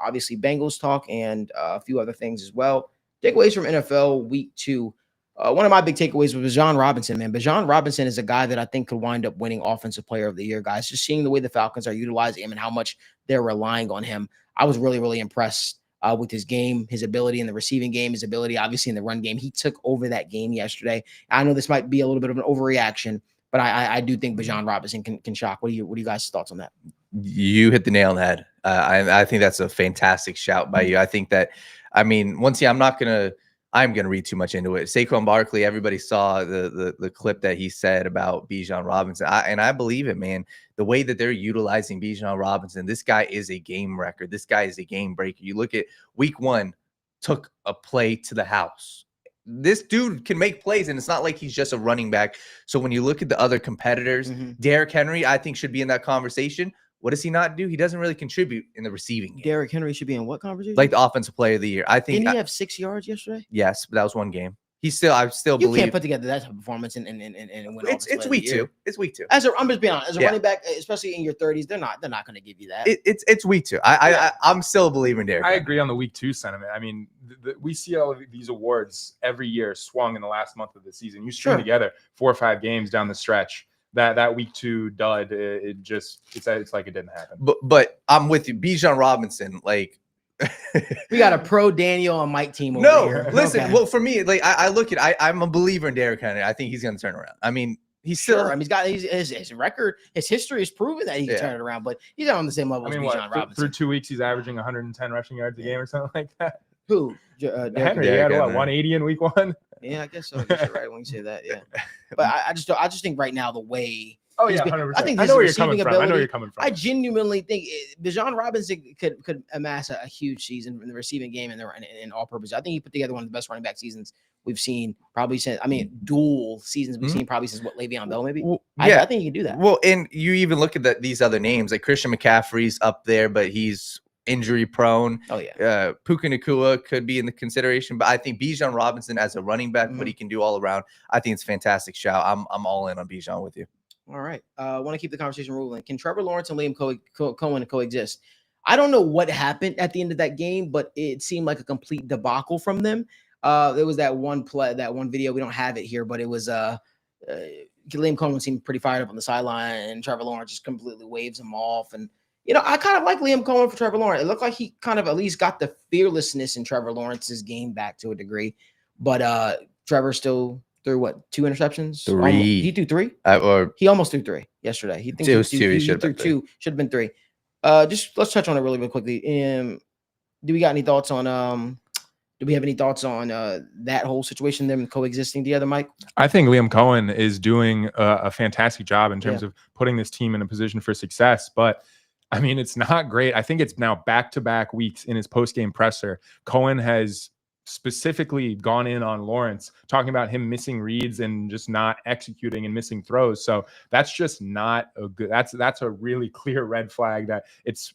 obviously Bengals talk and a few other things as well. Takeaways from NFL Week 2. One of my big takeaways was Bijan Robinson, man. Bijan Robinson is a guy that I think could wind up winning Offensive Player of the Year, guys. Just seeing the way the Falcons are utilizing him and how much they're relying on him, I was really impressed with his game, his ability in the receiving game, his ability, obviously, in the run game. He took over that game yesterday. I know this might be a little bit of an overreaction, but I do think Bijan Robinson can shock. What are you guys' thoughts on that? You hit the nail on the head. I think that's a fantastic shout by you. I think that, I mean, once again, I'm gonna read too much into it. Saquon Barkley, everybody saw the clip that he said about Bijan Robinson, and I believe it, man. The way that they're utilizing Bijan Robinson, this guy is a game record. This guy is a game breaker. You look at Week 1, took a play to the house. This dude can make plays, and it's not like he's just a running back. So when you look at the other competitors, Derrick Henry, I think, should be in that conversation. What does he not do? He doesn't really contribute in the receiving game. Derrick Henry should be in what conversation? Like the offensive player of the year. I think Didn't he have 6 yards yesterday? yes, but that was one game. I still You believe can't put together that type of performance and win. it's week 2. It's week 2. I'm just being honest. As a Yeah. running back, especially in your 30s, they're not going to give you that. It's week 2. I'm still believing Derrick. I agree on the week 2 sentiment. I mean, we see all of these awards every year swung in the last month of the season. You string together 4 or 5 games down the stretch. That week 2 dud, it's like it didn't happen. But I'm with you, Bijan Robinson. Like we got a pro Daniel and Mike team over here. Listen. Okay. Well, for me, like I look at, I'm a believer in Derrick Henry. I think he's going to turn around. I mean, he's still. Sure. I mean, he's got his record, his history has proven that he can turn it around, but he's not on the same level as Bijan Robinson. Through 2 weeks, he's averaging 110 rushing yards a game or something like that. Who? Henry had what, 180 in week 1? Yeah, I guess so. I guess you're right when you say that. Yeah, but I just think right now the way. Oh yeah, 100%. I think I know where you're coming from. I genuinely think Bijan Robinson could amass a huge season in the receiving game and in all purpose. I think he put together one of the best running back seasons we've seen probably since. I mean, dual seasons we've seen probably since Le'Veon Bell maybe. Well, I think he can do that. Well, and you even look at these other names like Christian McCaffrey's up there, but he's injury prone. Oh yeah. Puka Nacua could be in the consideration, but I think Bijan Robinson as a running back, what he can do all around, I think it's a fantastic shout. I'm all in on Bijan with you. All right. I want to keep the conversation rolling. Can Trevor Lawrence and Liam Cohen coexist? I don't know what happened at the end of that game, but it seemed like a complete debacle from them. There was that one play, that one video. We don't have it here, but it was Liam Cohen seemed pretty fired up on the sideline, and Trevor Lawrence just completely waves him off. And I kind of like Liam Cohen for Trevor Lawrence. It looked like he kind of at least got the fearlessness in Trevor Lawrence's game back to a degree, but Trevor still threw what, 2 interceptions? 3. He threw 3? Or he almost threw 3 yesterday. He thinks it was 2. He should threw have 2. Should have been 3. Just let's touch on it really quickly. Do we got any thoughts on do we have any thoughts on that whole situation, them coexisting together, Mike? I think Liam Cohen is doing a fantastic job in terms of putting this team in a position for success, but I mean, it's not great. I think it's now back-to-back weeks in his post-game presser. Cohen has specifically gone in on Lawrence, talking about him missing reads and just not executing and missing throws. So that's just not a good, that's a really clear red flag that it's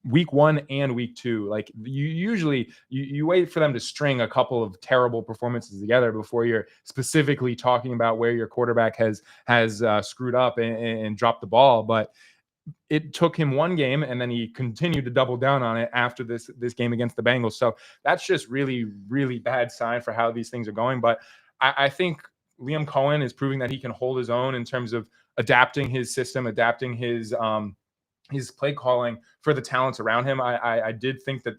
week 1 and week 2. Like you usually you wait for them to string a couple of terrible performances together before you're specifically talking about where your quarterback has screwed up and dropped the ball. But it took him one game, and then he continued to double down on it after this game against the Bengals. So that's just really, really bad sign for how these things are going. But I think Liam Cohen is proving that he can hold his own in terms of adapting his system, adapting his play calling for the talents around him. I did think that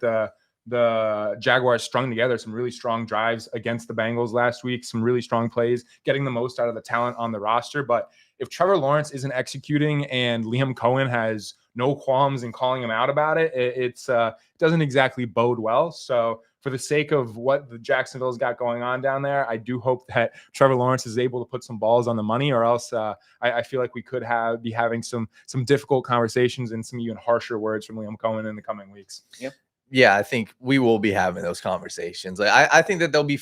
the Jaguars strung together some really strong drives against the Bengals last week, some really strong plays, getting the most out of the talent on the roster. But if Trevor Lawrence isn't executing and Liam Cohen has no qualms in calling him out about it, it doesn't exactly bode well. So for the sake of what the Jacksonville's got going on down there, I do hope that Trevor Lawrence is able to put some balls on the money, or else I feel like we could be having some difficult conversations and some even harsher words from Liam Cohen in the coming weeks. Yep. Yeah, I think we will be having those conversations. Like I think that they'll be,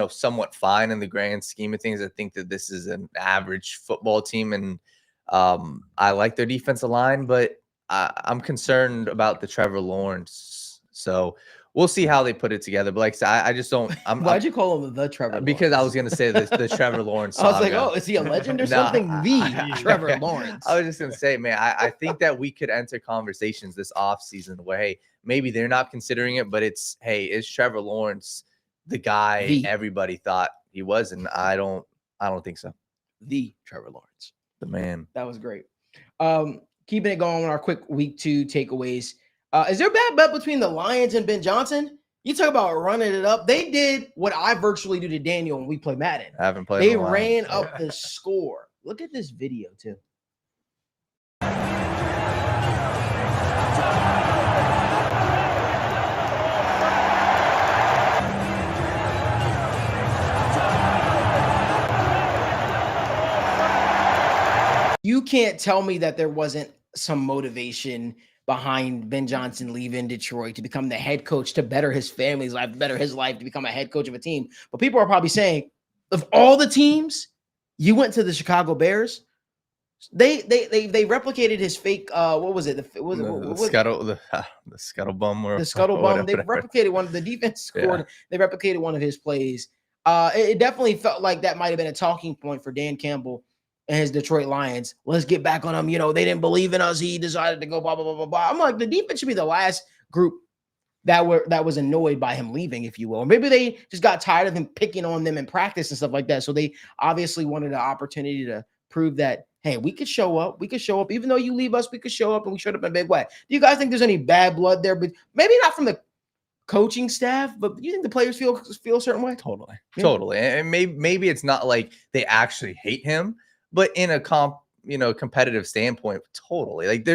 somewhat fine in the grand scheme of things. I think that this is an average football team, and I like their defensive line, but I'm concerned about the Trevor Lawrence. So we'll see how they put it together. But like I said, I just don't. Why'd you call him the Trevor Lawrence? Because I was going to say the Trevor Lawrence. I was like, oh, is he a legend or something? Trevor Lawrence. I was just going to say, man, I think that we could enter conversations this offseason where, hey, maybe they're not considering it, but it's, hey, is Trevor Lawrence the guy everybody thought he was? And I don't think so. The Trevor Lawrence. The man. That was great. Keeping it going on our quick week 2 takeaways. Is there a bad bet between the Lions and Ben Johnson? You talk about running it up. They did what I virtually do to Daniel when we play Madden. I haven't played. They ran up the score. Look at this video too. You can't tell me that there wasn't some motivation behind Ben Johnson leaving Detroit to become the head coach, to better his family's life, better his life, to become a head coach of a team. But people are probably saying, of all the teams, you went to the Chicago Bears. They replicated his fake. What was it? The scuttlebum or the scuttlebum. They whatever. replicated one of the defense Yeah. coordinator. They replicated one of his plays. It definitely felt like that might have been a talking point for Dan Campbell and his Detroit Lions. Let's get back on them. You know, they didn't believe in us. He decided to go blah blah blah blah blah. I'm like, the defense should be the last group that was annoyed by him leaving, if you will. Or maybe they just got tired of him picking on them in practice and stuff like that. So they obviously wanted an opportunity to prove that, hey, we could show up. We could show up. Even though you leave us, we could show up, and we showed up in a big way. Do you guys think there's any bad blood there? But maybe not from the coaching staff, but do you think the players feel a certain way? Totally. And maybe it's not like they actually hate him, but in a competitive standpoint, totally. Like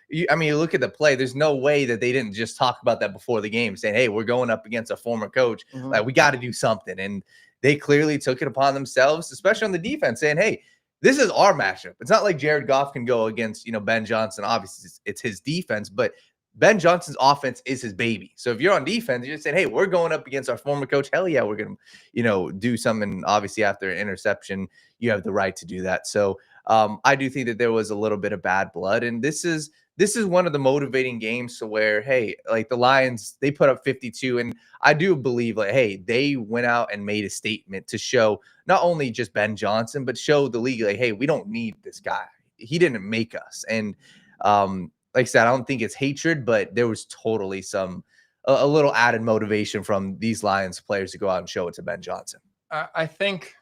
you look at the play, there's no way that they didn't just talk about that before the game, saying, hey, we're going up against a former coach. Like, we got to do something. And they clearly took it upon themselves, especially on the defense, saying, hey, this is our matchup. It's not like Jared Goff can go against, Ben Johnson. Obviously, it's his defense, but Ben Johnson's offense is his baby. So if you're on defense, you're just saying, hey, we're going up against our former coach. Hell yeah, we're going to, do something. Obviously, after an interception, you have the right to do that. So I do think that there was a little bit of bad blood. And this is one of the motivating games to where, hey, like the Lions, they put up 52. And I do believe, like, hey, they went out and made a statement to show not only just Ben Johnson, but show the league, like, hey, we don't need this guy. He didn't make us. And like I said, I don't think it's hatred, but there was totally a little added motivation from these Lions players to go out and show it to Ben Johnson. I think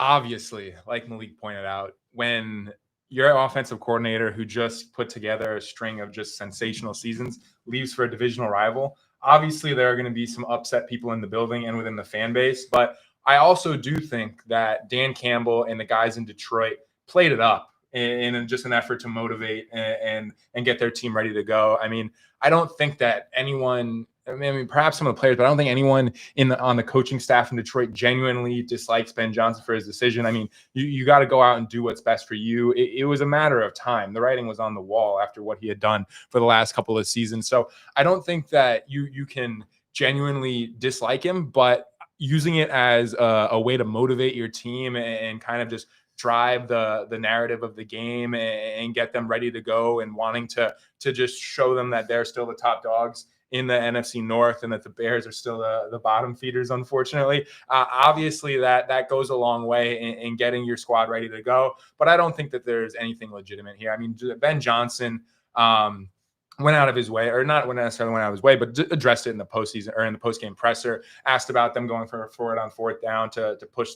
obviously, like Malik pointed out, when your offensive coordinator who just put together a string of just sensational seasons leaves for a divisional rival, obviously there are going to be some upset people in the building and within the fan base. But I also do think that Dan Campbell and the guys in Detroit played it up in just an effort to motivate and get their team ready to go. I mean, I don't think that anyone, perhaps some of the players, but I don't think anyone on the coaching staff in Detroit genuinely dislikes Ben Johnson for his decision. I mean, you got to go out and do what's best for you. It was a matter of time. The writing was on the wall after what he had done for the last couple of seasons. So I don't think that you can genuinely dislike him, but using it as a way to motivate your team and kind of just drive the narrative of the game and get them ready to go and wanting to just show them that they're still the top dogs in the NFC North and that the Bears are still the bottom feeders, unfortunately. Obviously, that goes a long way in getting your squad ready to go. But I don't think that there's anything legitimate here. I mean, Ben Johnson went out of his way, or not necessarily went out of his way, but addressed it in the postseason or in the postgame presser, asked about them going for it on fourth down to push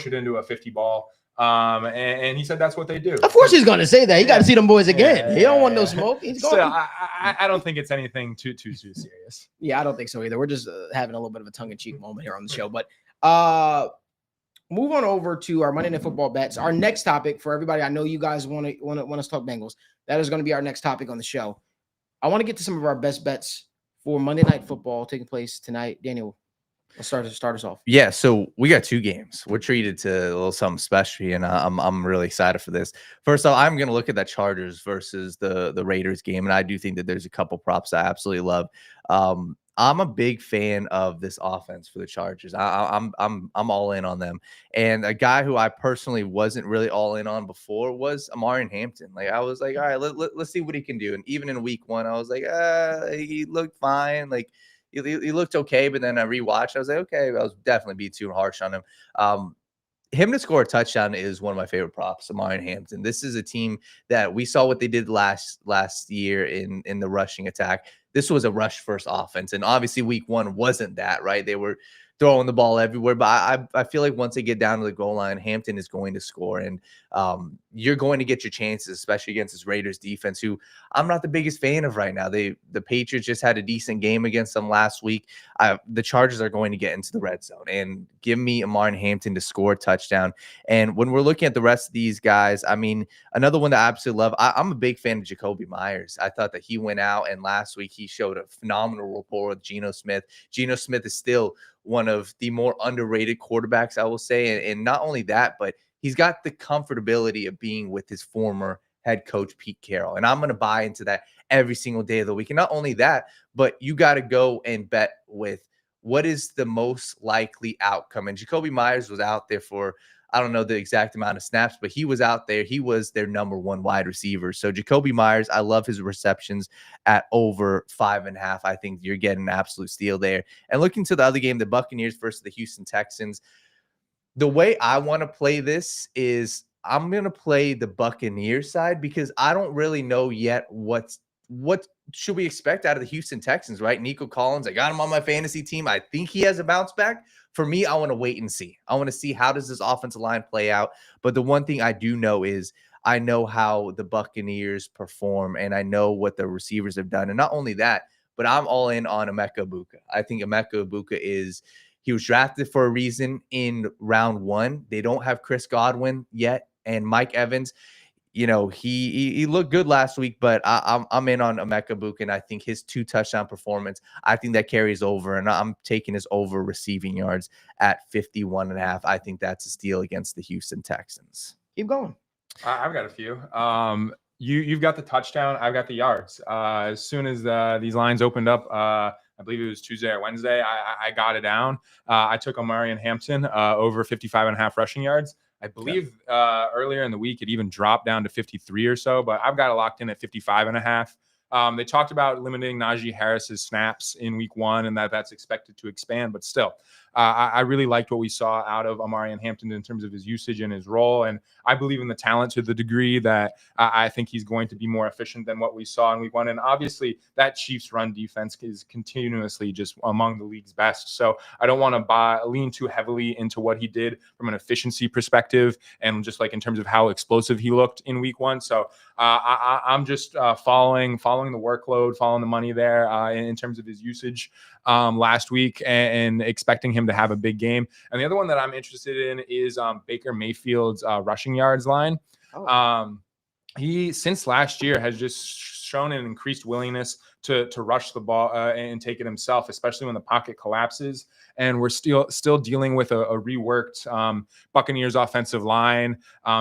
it into a 50 ball. And he said that's what they do. Of course he's going to say that. He got to see them boys again. He don't want no smoke. He's going. So I don't think it's anything too serious. Yeah, I don't think so either. We're just having a little bit of a tongue-in-cheek moment here on the show. But move on over to our Monday Night Football bets. Our next topic for everybody. I know you guys want us to talk Bengals. That is going to be our next topic on the show. I want to get to some of our best bets for Monday Night Football taking place tonight. Daniel, let's start us off. Yeah, so we got two games. We're treated to a little something special, and I'm really excited for this. First off, I'm going to look at that Chargers versus the Raiders game, and I do think that there's a couple props I absolutely love. I'm a big fan of this offense for the Chargers. I'm all in on them. And a guy who I personally wasn't really all in on before was 𝗪𝗓𝗡𝗏. Like, I was like, all right, let's see what he can do. And even in week one, I was like, he looked fine. Like, he looked okay, but then I rewatched. I was like, okay, I was definitely being too harsh on him. Him to score a touchdown is one of my favorite props, 𝗪𝗓𝗡𝗏. This is a team that we saw what they did last year in the rushing attack. This was a rush first offense, and obviously week one wasn't that, right? They were throwing the ball everywhere, but I feel like once they get down to the goal line, Hampton is going to score, and you're going to get your chances, especially against this Raiders defense, who I'm not the biggest fan of right now. The Patriots just had a decent game against them last week. The Chargers are going to get into the red zone, and give me 𝗪𝗓𝗡𝗏 to score a touchdown. And when we're looking at the rest of these guys, I mean, another one that I absolutely love, I'm a big fan of Jakobi Meyers. I thought that he went out, and last week he showed a phenomenal rapport with Geno Smith. Geno Smith is still one of the more underrated quarterbacks, I will say. And not only that, but he's got the comfortability of being with his former head coach, Pete Carroll. And I'm going to buy into that every single day of the week. And not only that, but you got to go and bet with what is the most likely outcome? And Jakobi Meyers was out there for, I don't know the exact amount of snaps, but he was out there. He was their number one wide receiver. So Jakobi Meyers, I love his receptions at over 5.5. I think you're getting an absolute steal there. And looking to the other game, the Buccaneers versus the Houston Texans, the way I want to play this is I'm going to play the Buccaneers side because I don't really know yet what should we expect out of the Houston Texans, right? Nico Collins, I got him on my fantasy team. I think he has a bounce back. For me, I want to wait and see. I want to see how does this offensive line play out. But the one thing I do know is I know how the Buccaneers perform, and I know what the receivers have done. And not only that, but I'm all in on 𝗦𝗢𝗓𝗡𝗦𝗢𝗥. I think 𝗦𝗢𝗢𝗡𝗦𝗢𝗥 he was drafted for a reason in round 1. They don't have Chris Godwin yet, and Mike Evans. You know, he looked good last week, but I'm in on 𝗦𝗢𝗢𝗡𝗦𝗢𝗥, and I think his 2-touchdown performance, I think that carries over, and I'm taking his over receiving yards at 51.5. I think that's a steal against the Houston Texans. Keep going. I've got a few. You've got the touchdown. I've got the yards. As soon as these lines opened up, I believe it was Tuesday or Wednesday, I got it down. I took 𝗬𝗪𝗓𝗎𝗓 over 55.5 rushing yards. I believe earlier in the week it even dropped down to 53 or so, but I've got it locked in at 55.5. They talked about limiting Najee Harris's snaps in week 1 and that's expected to expand, but still, I really liked what we saw out of 𝗬𝗪𝗓𝗡𝗏 in terms of his usage and his role. And I believe in the talent to the degree that I think he's going to be more efficient than what we saw in week 1. And obviously that Chiefs run defense is continuously just among the league's best. So I don't want to lean too heavily into what he did from an efficiency perspective and just like in terms of how explosive he looked in week 1. So I'm just following the workload, following the money there in terms of his usage last week and expecting him to have a big game. And the other one that I'm interested in is Baker Mayfield's rushing yards line. He, since last year, has just shown an increased willingness to rush the ball and take it himself, especially when the pocket collapses. And we're still dealing with a reworked Buccaneers offensive line.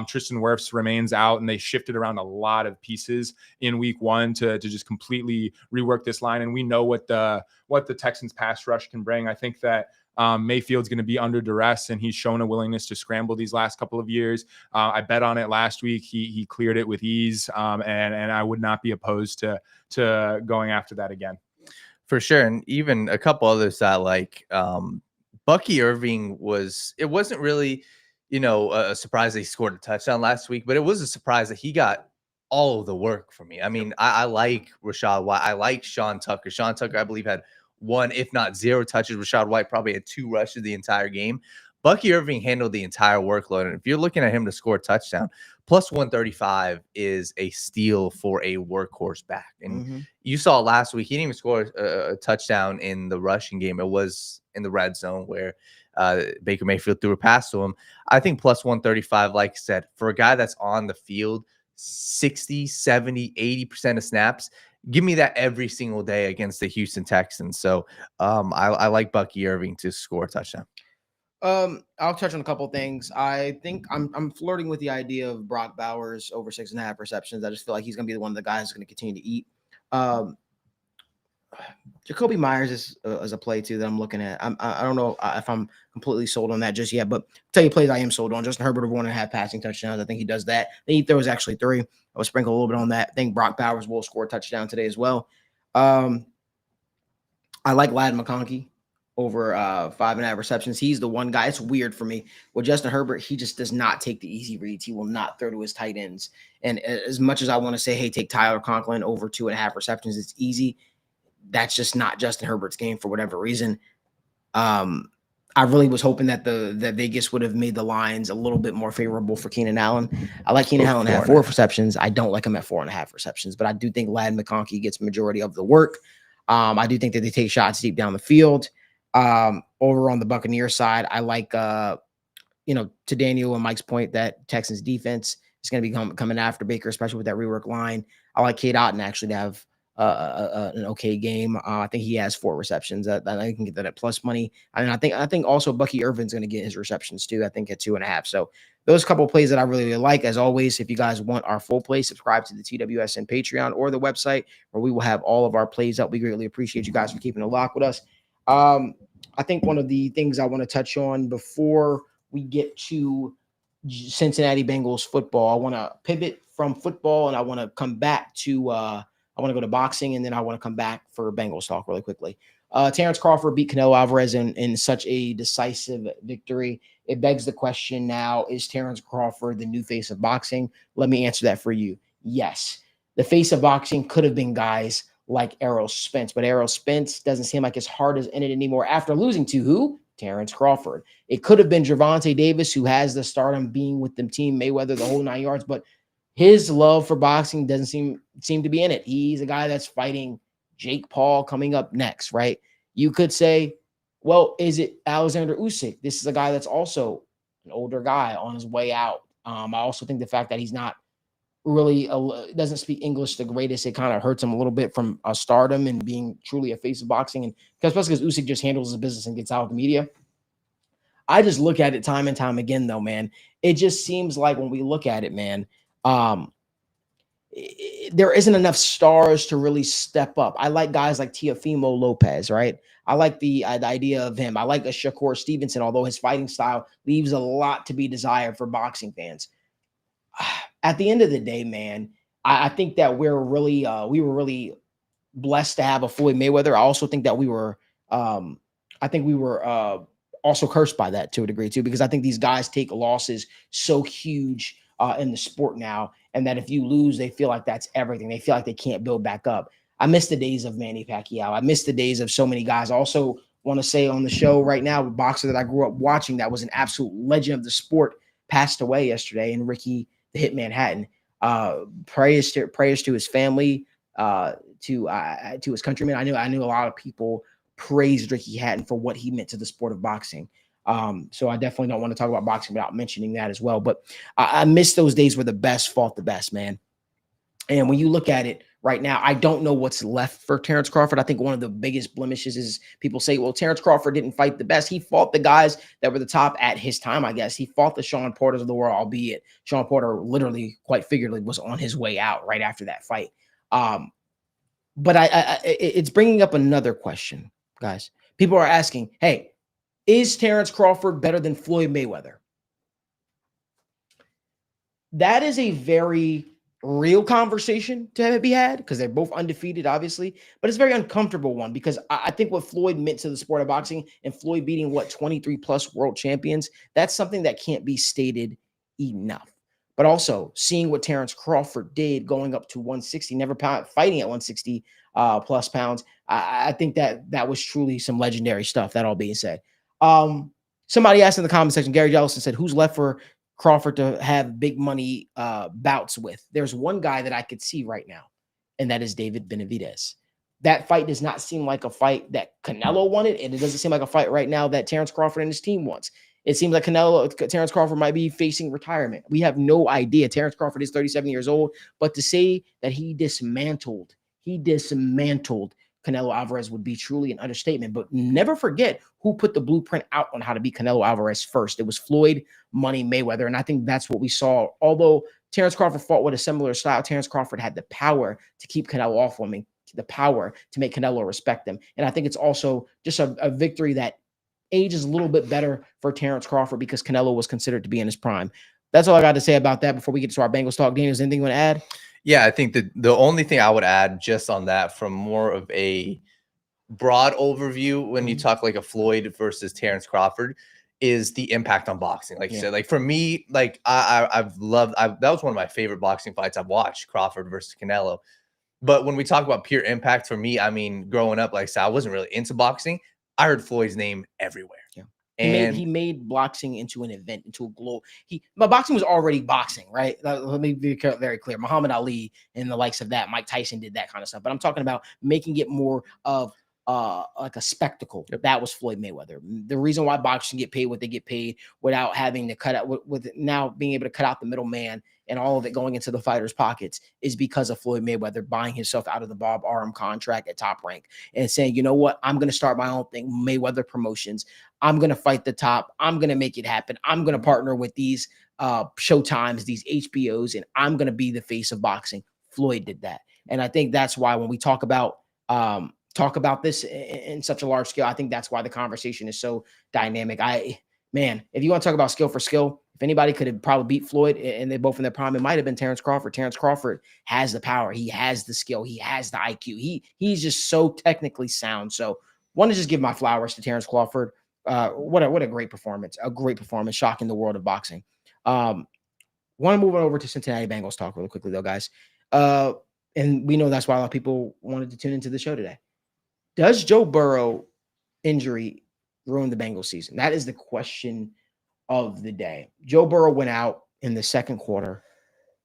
Tristan Wirfs remains out, and they shifted around a lot of pieces in week 1 to just completely rework this line. And we know what the Texans pass rush can bring. I think that Mayfield's going to be under duress, and he's shown a willingness to scramble these last couple of years. I bet on it last week. He cleared it with ease, and I would not be opposed to going after that again. For sure. And even a couple others that like Bucky Irving it wasn't really, a surprise that he scored a touchdown last week, but it was a surprise that he got all of the work for me. I mean, I like Rachaad White. I like Sean Tucker. Sean Tucker, I believe, had 1, if not 0 touches. Rachaad White probably had 2 rushes the entire game. Bucky Irving handled the entire workload. And if you're looking at him to score a touchdown, plus 135 is a steal for a workhorse back. And you saw last week, he didn't even score a touchdown in the rushing game. It was in the red zone where Baker Mayfield threw a pass to him. I think plus 135, like I said, for a guy that's on the field 60, 70, 80% of snaps, give me that every single day against the Houston Texans. So I like Bucky Irving to score a touchdown. I'll touch on a couple things. I think I'm flirting with the idea of Brock Bowers over 6.5 receptions. I just feel like he's going to be one of the guys who's going to continue to eat. Jakobi Meyers is a play too that I'm looking at. I don't know if I'm completely sold on that just yet, but I'll tell you plays I am sold on. Justin Herbert over 1.5 passing touchdowns. I think he does that. I think he throws actually 3. I will sprinkle a little bit on that. I think Brock Bowers will score a touchdown today as well. I like Ladd McConkey over 5.5 receptions. He's the one guy. It's weird for me. With Justin Herbert, he just does not take the easy reads. He will not throw to his tight ends. And as much as I want to say, hey, take Tyler Conklin over 2.5 receptions, it's easy. That's just not Justin Herbert's game for whatever reason. I really was hoping that that Vegas would have made the lines a little bit more favorable for Keenan Allen. I like Keenan Allen at 4 receptions. I don't like him at 4.5 receptions, but I do think Ladd McConkey gets majority of the work. I do think that they take shots deep down the field. Over on the Buccaneers side, I like, to Daniel and Mike's point that Texans defense is going to be coming after Baker, especially with that rework line. I like Cade Otton actually to have an okay game. I think he has 4 receptions. I can get that at plus money. And I think also Bucky Irvin's going to get his receptions too. I think at 2.5. So those couple of plays that I really like. As always, if you guys want our full play, subscribe to the TWSN Patreon or the website where we will have all of our plays up. We greatly appreciate you guys for keeping a lock with us. I think one of the things I want to touch on before we get to Cincinnati Bengals football, I want to pivot from football and I want to come back to I want to go to boxing and then I want to come back for Bengals talk really quickly. Terrence Crawford beat Canelo Alvarez in such a decisive victory. It begs the question now, is Terrence Crawford the new face of boxing? Let me answer that for you. Yes. The face of boxing could have been guys like Errol Spence, but Errol Spence doesn't seem like his heart is in it anymore after losing to who? Terrence Crawford. It could have been Gervonta Davis, who has the stardom being with the team Mayweather the whole 9 yards, but his love for boxing doesn't seem to be in it. He's a guy that's fighting Jake Paul coming up next, right? You could say, well, is it Alexander Usyk? This is a guy that's also an older guy on his way out. I also think the fact that he's not really doesn't speak English the greatest, it kind of hurts him a little bit from a stardom and being truly a face of boxing. And especially because Usyk just handles his business and gets out of the media. I just look at it time and time again, though, man. It just seems like when we look at it, man, there isn't enough stars to really step up. I like guys like Teofimo Lopez, right? I like the idea of him. I like a Shakur Stevenson, although his fighting style leaves a lot to be desired for boxing fans. At the end of the day, man, I think that we were really blessed to have a Floyd Mayweather. I also think that we were also cursed by that to a degree too, because I think these guys take losses so huge in the sport now, and that if you lose, they feel like that's everything. They feel like they can't build back up. I miss the days of Manny Pacquiao. I miss the days of so many guys. I also want to say on the show right now, a boxer that I grew up watching that was an absolute legend of the sport passed away yesterday, and Ricky the Hitman Hatton. Prayers to his family, to his countrymen. I knew a lot of people praised Ricky Hatton for what he meant to the sport of boxing. So I definitely don't want to talk about boxing without mentioning that as well. But I miss those days where the best fought the best, man. And when you look at it right now, I don't know what's left for Terrence Crawford. I think one of the biggest blemishes is people say, well, Terrence Crawford didn't fight the best. He fought the guys that were the top at his time, I guess. He fought the Sean Porters of the world, albeit Sean Porter literally, quite figuratively, was on his way out right after that fight. But it's bringing up another question, guys. People are asking, hey, is Terrence Crawford better than Floyd Mayweather? That is a very real conversation to be had because they're both undefeated, obviously, but it's a very uncomfortable one because I think what Floyd meant to the sport of boxing and Floyd beating 23 plus world champions, that's something that can't be stated enough. But also seeing what Terrence Crawford did going up to 160, never fighting at 160 plus pounds, I think that was truly some legendary stuff. That all being said, somebody asked in the comment section, Gary Jellison said, who's left for Crawford to have big money bouts with? There's one guy that I could see right now, and that is David Benavidez. That fight does not seem like a fight that Canelo wanted, and it doesn't seem like a fight right now that Terrence Crawford and his team wants. It seems like Terrence Crawford might be facing retirement. We have no idea. Terrence Crawford is 37 years old, but to say that he dismantled Canelo Alvarez would be truly an understatement. But never forget who put the blueprint out on how to beat Canelo Alvarez first. It was Floyd Money Mayweather, and I think that's what we saw. Although Terrence Crawford fought with a similar style, Terrence Crawford had the power to keep Canelo off of him, the power to make Canelo respect him. And I think it's also just a victory that ages a little bit better for Terrence Crawford because Canelo was considered to be in his prime. That's all I got to say about that before we get to our Bengals talk. Daniel, is anything you want to add? Yeah, I think that the only thing I would add just on that from more of a broad overview when you talk like a Floyd versus Terrence Crawford is the impact on boxing. Like you said, like for me, like that was one of my favorite boxing fights I've watched, Crawford versus Canelo. But when we talk about pure impact for me, I mean, growing up, like I said, I wasn't really into boxing. I heard Floyd's name everywhere. Yeah. And he made boxing into an event, into a global. But boxing was already boxing, right? Let me be very clear. Muhammad Ali and the likes of that, Mike Tyson did that kind of stuff. But I'm talking about making it more of like a spectacle. That was Floyd Mayweather. The reason why boxing get paid what they get paid without having to cut out with now being able to cut out the middleman and all of it going into the fighters' pockets is because of Floyd Mayweather buying himself out of the Bob Arum contract at Top Rank and saying, you know what, I'm going to start my own thing, Mayweather Promotions. I'm going to fight the top. I'm going to make it happen. I'm going to partner with these Showtimes, these HBOs, and I'm going to be the face of boxing. Floyd did that. And I think that's why when we talk about talk about this in such a large scale. I think that's why the conversation is so dynamic. Man, if you want to talk about skill for skill, if anybody could have probably beat Floyd and they both in their prime, it might have been Terrence Crawford. Terrence Crawford has the power. He has the skill. He has the IQ. He's just so technically sound. So want to just give my flowers to Terrence Crawford. What a great performance. A great performance, shocking the world of boxing. Want to move on over to Cincinnati Bengals talk really quickly though, guys. And we know that's why a lot of people wanted to tune into the show today. Does Joe Burrow injury ruin the Bengals season? That is the question of the day. Joe Burrow went out in the second quarter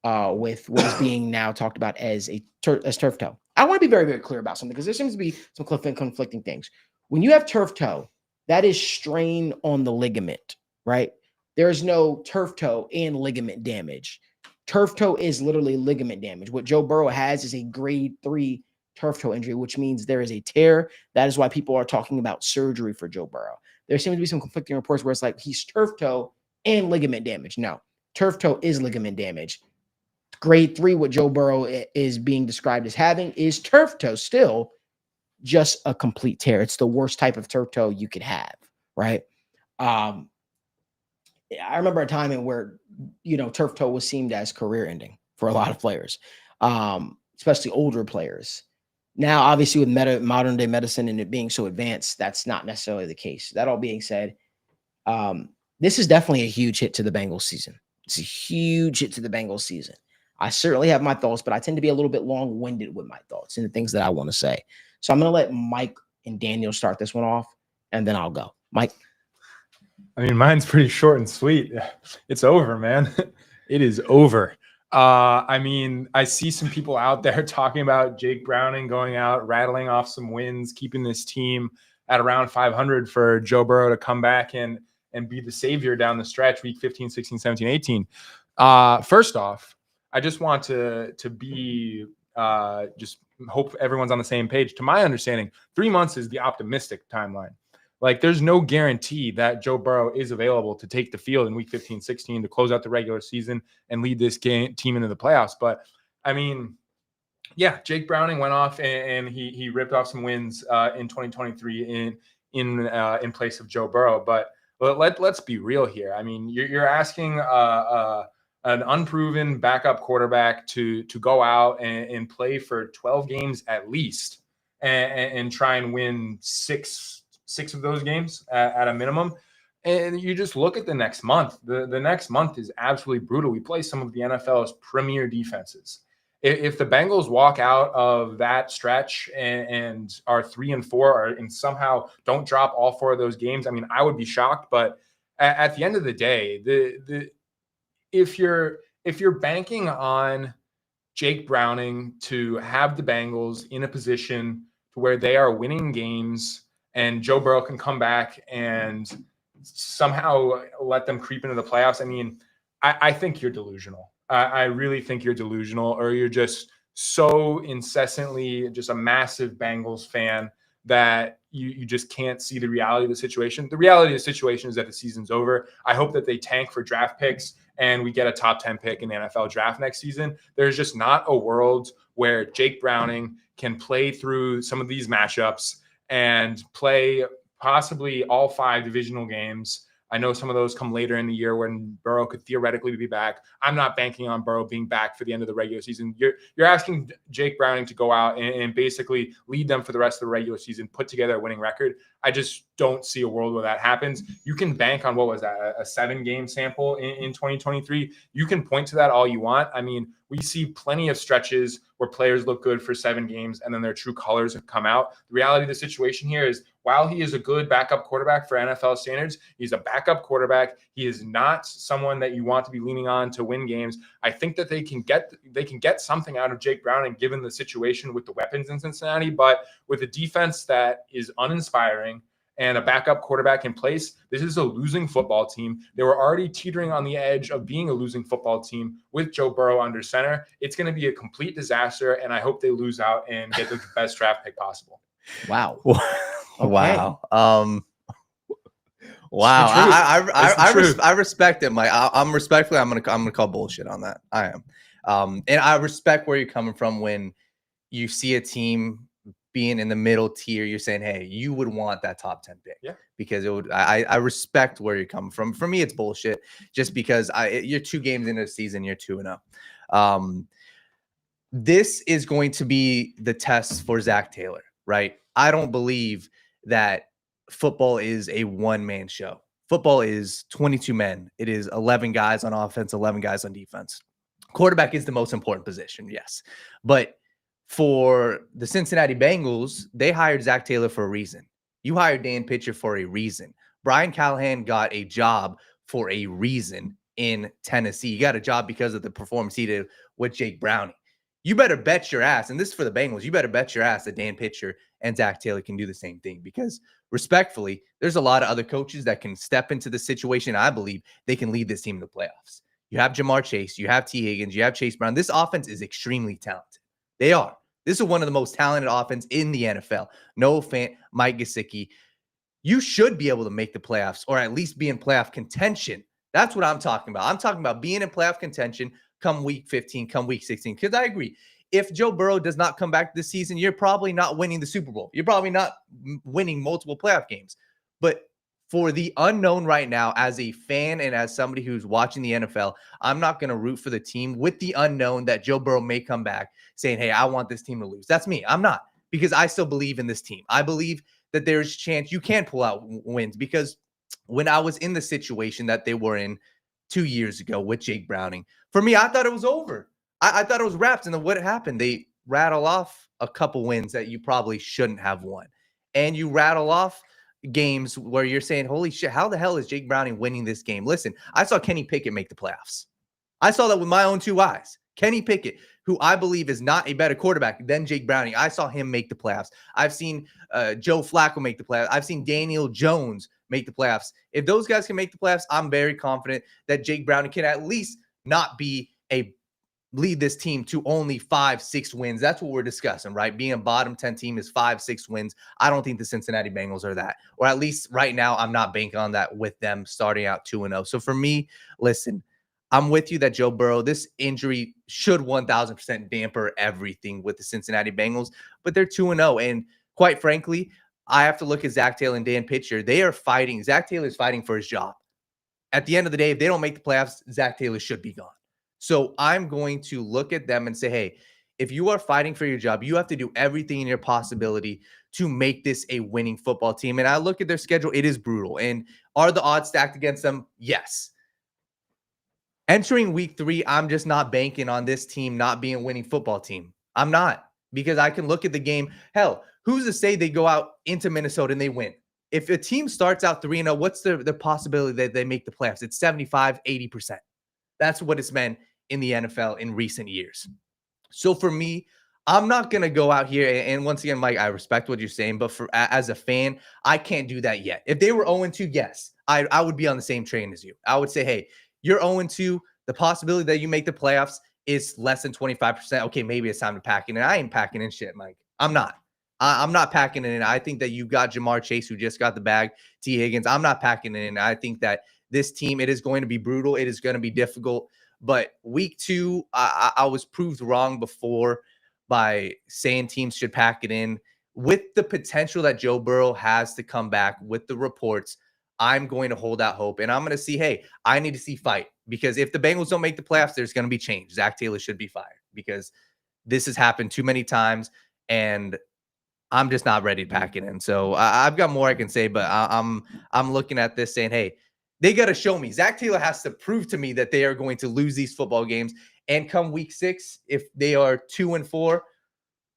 with what is being now talked about as turf toe. I want to be very, very clear about something because there seems to be some conflicting things. When you have turf toe, that is strain on the ligament, right? There is no turf toe and ligament damage. Turf toe is literally ligament damage. What Joe Burrow has is a grade 3 turf toe injury, which means there is a tear. That is why people are talking about surgery for Joe Burrow. There seems to be some conflicting reports where it's like he's turf toe and ligament damage. No, turf toe is ligament damage. Grade 3, what Joe Burrow is being described as having is turf toe, still just a complete tear. It's the worst type of turf toe you could have, right? I remember a time in where, turf toe was seen as career ending for a lot of players, especially older players. Now, obviously, with modern day medicine and it being so advanced, that's not necessarily the case. That all being said, this is definitely a huge hit to the Bengals season. It's a huge hit to the Bengals season. I certainly have my thoughts, but I tend to be a little bit long-winded with my thoughts and the things that I want to say. So I'm going to let Mike and Daniel start this one off, and then I'll go. Mike? I mean, mine's pretty short and sweet. It's over, man. It is over. I mean, I see some people out there talking about Jake Browning going out, rattling off some wins, keeping this team at around 500 for Joe Burrow to come back and be the savior down the stretch, week 15, 16, 17, 18. First off, I just want to be just hope everyone's on the same page. To my understanding, 3 months is the optimistic timeline. Like, there's no guarantee that Joe Burrow is available to take the field in week 15, 16 to close out the regular season and lead this team into the playoffs. But, I mean, yeah, Jake Browning went off and he ripped off some wins in 2023 in place of Joe Burrow. But let's be real here. I mean, you're asking an unproven backup quarterback to go out and play for 12 games at least and try and win six of those games at a minimum. And you just look at the next month. The next month is absolutely brutal. We play some of the NFL's premier defenses. If the Bengals walk out of that stretch and are 3-4 and somehow don't drop all 4 of those games, I mean, I would be shocked. But at the end of the day, if you're banking on Jake Browning to have the Bengals in a position to where they are winning games and Joe Burrow can come back and somehow let them creep into the playoffs, I mean, I think you're delusional. I really think you're delusional, or you're just so incessantly just a massive Bengals fan that you just can't see the reality of the situation. The reality of the situation is that the season's over. I hope that they tank for draft picks and we get a top 10 pick in the NFL draft next season. There's just not a world where Jake Browning can play through some of these matchups and play possibly all 5 divisional games. I know some of those come later in the year when Burrow could theoretically be back. I'm not banking on Burrow being back for the end of the regular season. You're asking Jake Browning to go out and basically lead them for the rest of the regular season, put together a winning record. I just don't see a world where that happens. You can bank on, what was that, a 7-game sample in 2023. You can point to that all you want. I mean, we see plenty of stretches where players look good for 7 games and then their true colors have come out. The reality of the situation here is, while he is a good backup quarterback for NFL standards, he's a backup quarterback. He is not someone that you want to be leaning on to win games. I think that they can get something out of Jake Browning given the situation with the weapons in Cincinnati, but with a defense that is uninspiring and a backup quarterback in place, this is a losing football team. They were already teetering on the edge of being a losing football team with Joe Burrow under center. It's going to be a complete disaster, and I hope they lose out and get the best draft pick possible. Wow. Okay. Wow. Wow. I respect it, Mike. I'm respectfully, I'm gonna call bullshit on that. I am. And I respect where you're coming from when you see a team being in the middle tier, you're saying, hey, you would want that top 10 pick. Yeah. Because it would, I respect where you're coming from. For me, it's bullshit just because you're 2 games into the season, you're 2-0. This is going to be the test for Zac Taylor, right? I don't believe that football is a one-man show. Football is 22 men. It is 11 guys on offense, 11 guys on defense. Quarterback is the most important position, yes. But for the Cincinnati Bengals, they hired Zac Taylor for a reason. You hired Dan Pitcher for a reason. Brian Callahan got a job for a reason in Tennessee. He got a job because of the performance he did with Jake Browning. You better bet your ass, and this is for the Bengals, you better bet your ass that Dan Pitcher and Zac Taylor can do the same thing, because respectfully, there's a lot of other coaches that can step into the situation. I believe they can lead this team to the playoffs. You have Ja'Marr Chase, you have T. Higgins, you have Chase Brown. This offense is extremely talented. They are. This is one of the most talented offense in the NFL. No fan, Mike Gesicki. You should be able to make the playoffs, or at least be in playoff contention. That's what I'm talking about. I'm talking about being in playoff contention come week 15, come week 16. Because I agree, if Joe Burrow does not come back this season, you're probably not winning the Super Bowl. You're probably not winning multiple playoff games. But for the unknown right now, as a fan and as somebody who's watching the NFL, I'm not going to root for the team with the unknown that Joe Burrow may come back saying, hey, I want this team to lose. That's me. I'm not, because I still believe in this team. I believe that there's a chance you can pull out wins, because when I was in the situation that they were in 2 years ago with Jake Browning, for me, I thought it was over. I thought it was wrapped. And then what happened? They rattle off a couple wins that you probably shouldn't have won. And you rattle off games where you're saying, holy shit, how the hell is Jake Browning winning this game? Listen, I saw Kenny Pickett make the playoffs. I saw that with my own 2 eyes. Kenny Pickett, who I believe is not a better quarterback than Jake Browning, I saw him make the playoffs. I've seen Joe Flacco make the playoffs. I've seen Daniel Jones make the playoffs. If those guys can make the playoffs, I'm very confident that Jake Browning can at least not be lead this team to only 5-6 wins. That's what we're discussing, right? Being a bottom 10 team is 5-6 wins. I don't think the Cincinnati Bengals are that, or at least right now, I'm not banking on that with them starting out 2-0. So for me, listen, I'm with you that Joe Burrow, this injury should 1000% damper everything with the Cincinnati Bengals, but they're 2-0. And quite frankly, I have to look at Zac Taylor and Dan Pitcher. They are fighting. Zac Taylor is fighting for his job. At the end of the day, if they don't make the playoffs, Zac Taylor should be gone. So I'm going to look at them and say, hey, if you are fighting for your job, you have to do everything in your possibility to make this a winning football team. And I look at their schedule. It is brutal. And are the odds stacked against them? Yes. Entering week 3, I'm just not banking on this team not being a winning football team. I'm not, because I can look at the game. Hell, who's to say they go out into Minnesota and they win? If a team starts out 3-0, what's the possibility that they make the playoffs? It's 75, 80%. That's what it's meant in the NFL in recent years. So for me, I'm not going to go out here. And once again, Mike, I respect what you're saying, but as a fan, I can't do that yet. If they were 0-2, yes, I would be on the same train as you. I would say, hey, you're 0-2. The possibility that you make the playoffs is less than 25%. Okay, maybe it's time to pack in. And I ain't packing in shit, Mike. I'm not. I'm not packing it in. I think that you've got Ja'Marr Chase, who just got the bag, T. Higgins. I'm not packing it in. I think that this team, it is going to be brutal. It is going to be difficult. But week 2, I was proved wrong before by saying teams should pack it in. With the potential that Joe Burrow has to come back, with the reports, I'm going to hold out hope. And I'm going to see, hey, I need to see fight. Because if the Bengals don't make the playoffs, there's going to be change. Zac Taylor should be fired, because this has happened too many times. And I'm just not ready to pack it in. So I've got more I can say, but I'm looking at this saying, hey, they got to show me. Zac Taylor has to prove to me that they are going to lose these football games. And come week 6, if they are 2-4,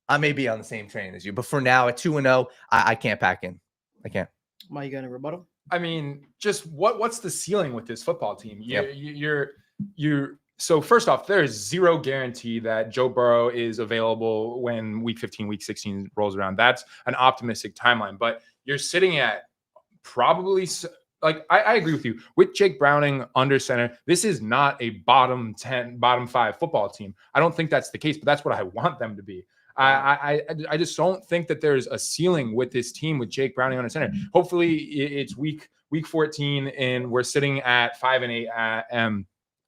I may be on the same train as you. But for now, at 2-0, I can't pack in. I can't. Why you got a rebuttal? I mean, just what's the ceiling with this football team? You're so first off, there is zero guarantee that Joe Burrow is available when week 15, week 16 rolls around. That's an optimistic timeline, but you're sitting at probably, like, I agree with you. With Jake Browning under center, this is not a bottom 10, bottom 5 football team. I don't think that's the case, but that's what I want them to be. I just don't think that there's a ceiling with this team with Jake Browning under center. Hopefully it's week 14 and we're sitting at 5-8.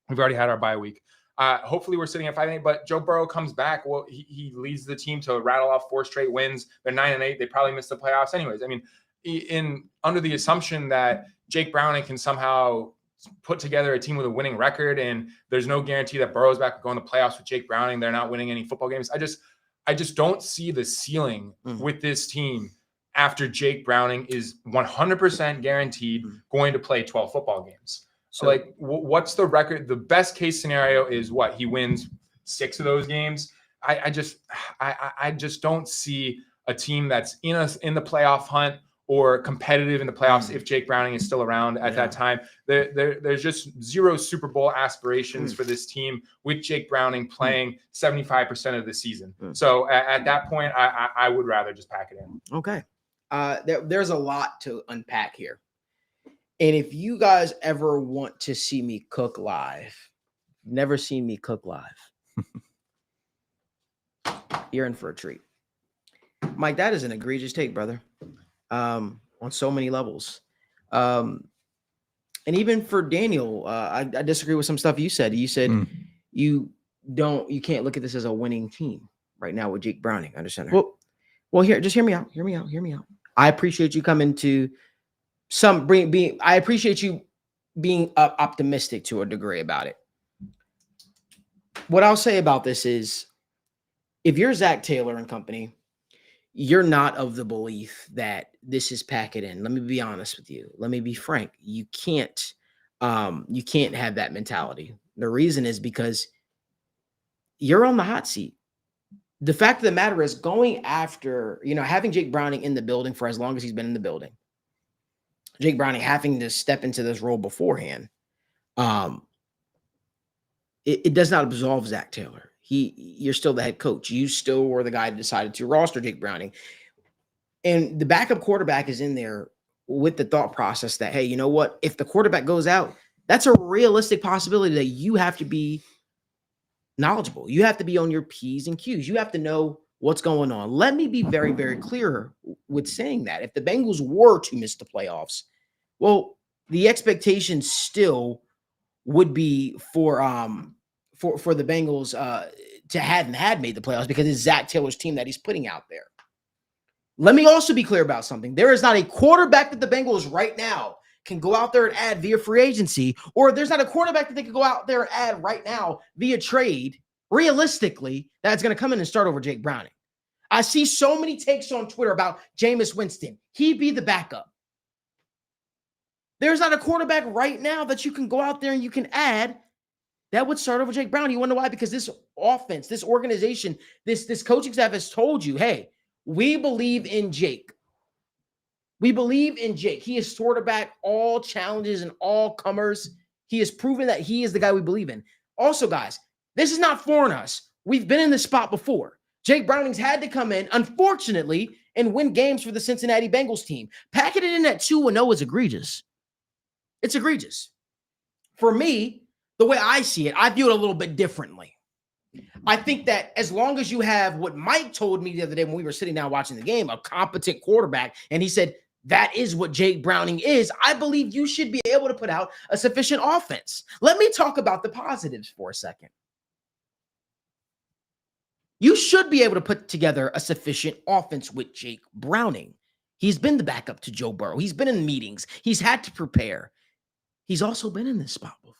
We've already had our bye week. Hopefully we're sitting at 5-8, but Joe Burrow comes back. Well, he leads the team to rattle off 4 straight wins. They're 9-8. They probably missed the playoffs anyways. I mean, under the assumption that Jake Browning can somehow put together a team with a winning record, and there's no guarantee that Burrow's back going to playoffs with Jake Browning. They're not winning any football games. I just don't see the ceiling with this team after Jake Browning is 100% guaranteed going to play 12 football games. So like, what's the record? The best case scenario is what? He wins 6 of those games. I just don't see a team that's in the playoff hunt or competitive in the playoffs if Jake Browning is still around at that time. There's just zero Super Bowl aspirations for this team with Jake Browning playing 75% of the season. So at that point, I would rather just pack it in. Okay. There's a lot to unpack here. And if you guys ever want to see me cook live, never seen me cook live, you're in for a treat. Mike, that is an egregious take, brother. On so many levels. And even for Daniel, I disagree with some stuff you said. You said you can't look at this as a winning team right now with Jake Browning under center. Well, here, just hear me out. Hear me out. I appreciate you coming to I appreciate you being optimistic to a degree about it. What I'll say about this is, if you're Zach Taylor and company, you're not of the belief that this is pack it in. Let me be honest with you. Let me be frank. You can't have that mentality. The reason is because you're on the hot seat. The fact of the matter is, going after, having Jake Browning in the building for as long as he's been in the building, Jake Browning having to step into this role beforehand, it does not absolve Zach Taylor. You're still the head coach. You still were the guy who decided to roster Jake Browning. And the backup quarterback is in there with the thought process that, hey, you know what? If the quarterback goes out, that's a realistic possibility that you have to be knowledgeable. You have to be on your P's and Q's. You have to know what's going on. Let me be very, very clear with saying that. If the Bengals were to miss the playoffs, well, the expectation still would be for the Bengals to had made the playoffs, because it's Zach Taylor's team that he's putting out there. Let me also be clear about something. There is not a quarterback that the Bengals right now can go out there and add via free agency, or there's not a quarterback that they could go out there and add right now via trade, realistically, that's going to come in and start over Jake Browning. I see so many takes on Twitter about Jameis Winston. He'd be the backup. There's not a quarterback right now that you can go out there and you can add that would start over Jake Browning. You wonder why? Because this offense, this organization, this coaching staff has told you, hey, we believe in Jake. We believe in Jake. He has quarterbacked all challenges and all comers. He has proven that he is the guy we believe in. Also, guys, this is not foreign to us. We've been in this spot before. Jake Browning's had to come in, unfortunately, and win games for the Cincinnati Bengals team. Packing it in at 2-0 is egregious. It's egregious. For me, the way I see it, I view it a little bit differently. I think that as long as you have what Mike told me the other day when we were sitting down watching the game, a competent quarterback, and he said, that is what Jake Browning is, I believe you should be able to put out a sufficient offense. Let me talk about the positives for a second. You should be able to put together a sufficient offense with Jake Browning. He's been the backup to Joe Burrow. He's been in meetings. He's had to prepare. He's also been in this spot before.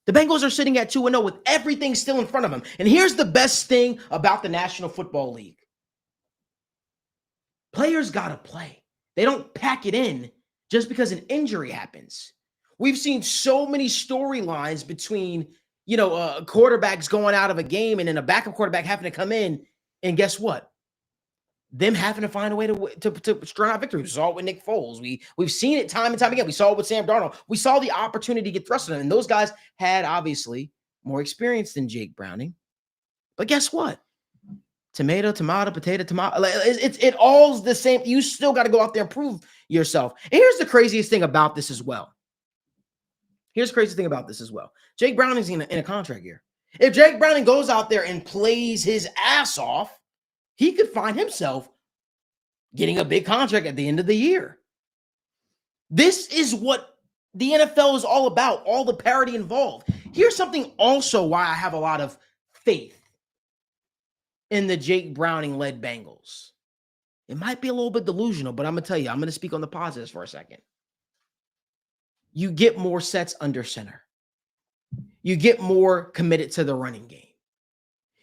The Bengals are sitting at 2-0 with everything still in front of them. And here's the best thing about the National Football League. Players got to play. They don't pack it in just because an injury happens. We've seen so many storylines between, quarterbacks going out of a game and then a backup quarterback having to come in. And guess what? Them having to find a way to string out victory. We saw it with Nick Foles. We've seen it time and time again. We saw it with Sam Darnold. We saw the opportunity to get thrust on them. And those guys had obviously more experience than Jake Browning. But guess what? Tomato, potato, tomato. It all's the same. You still got to go out there and prove yourself. And here's the craziest thing about this as well. Jake Browning's in a contract year. If Jake Browning goes out there and plays his ass off, he could find himself getting a big contract at the end of the year. This is what the NFL is all about, all the parity involved. Here's something also why I have a lot of faith in the Jake Browning-led Bengals. It might be a little bit delusional, but I'm going to tell you, I'm going to speak on the positives for a second. You get more sets under center. You get more committed to the running game.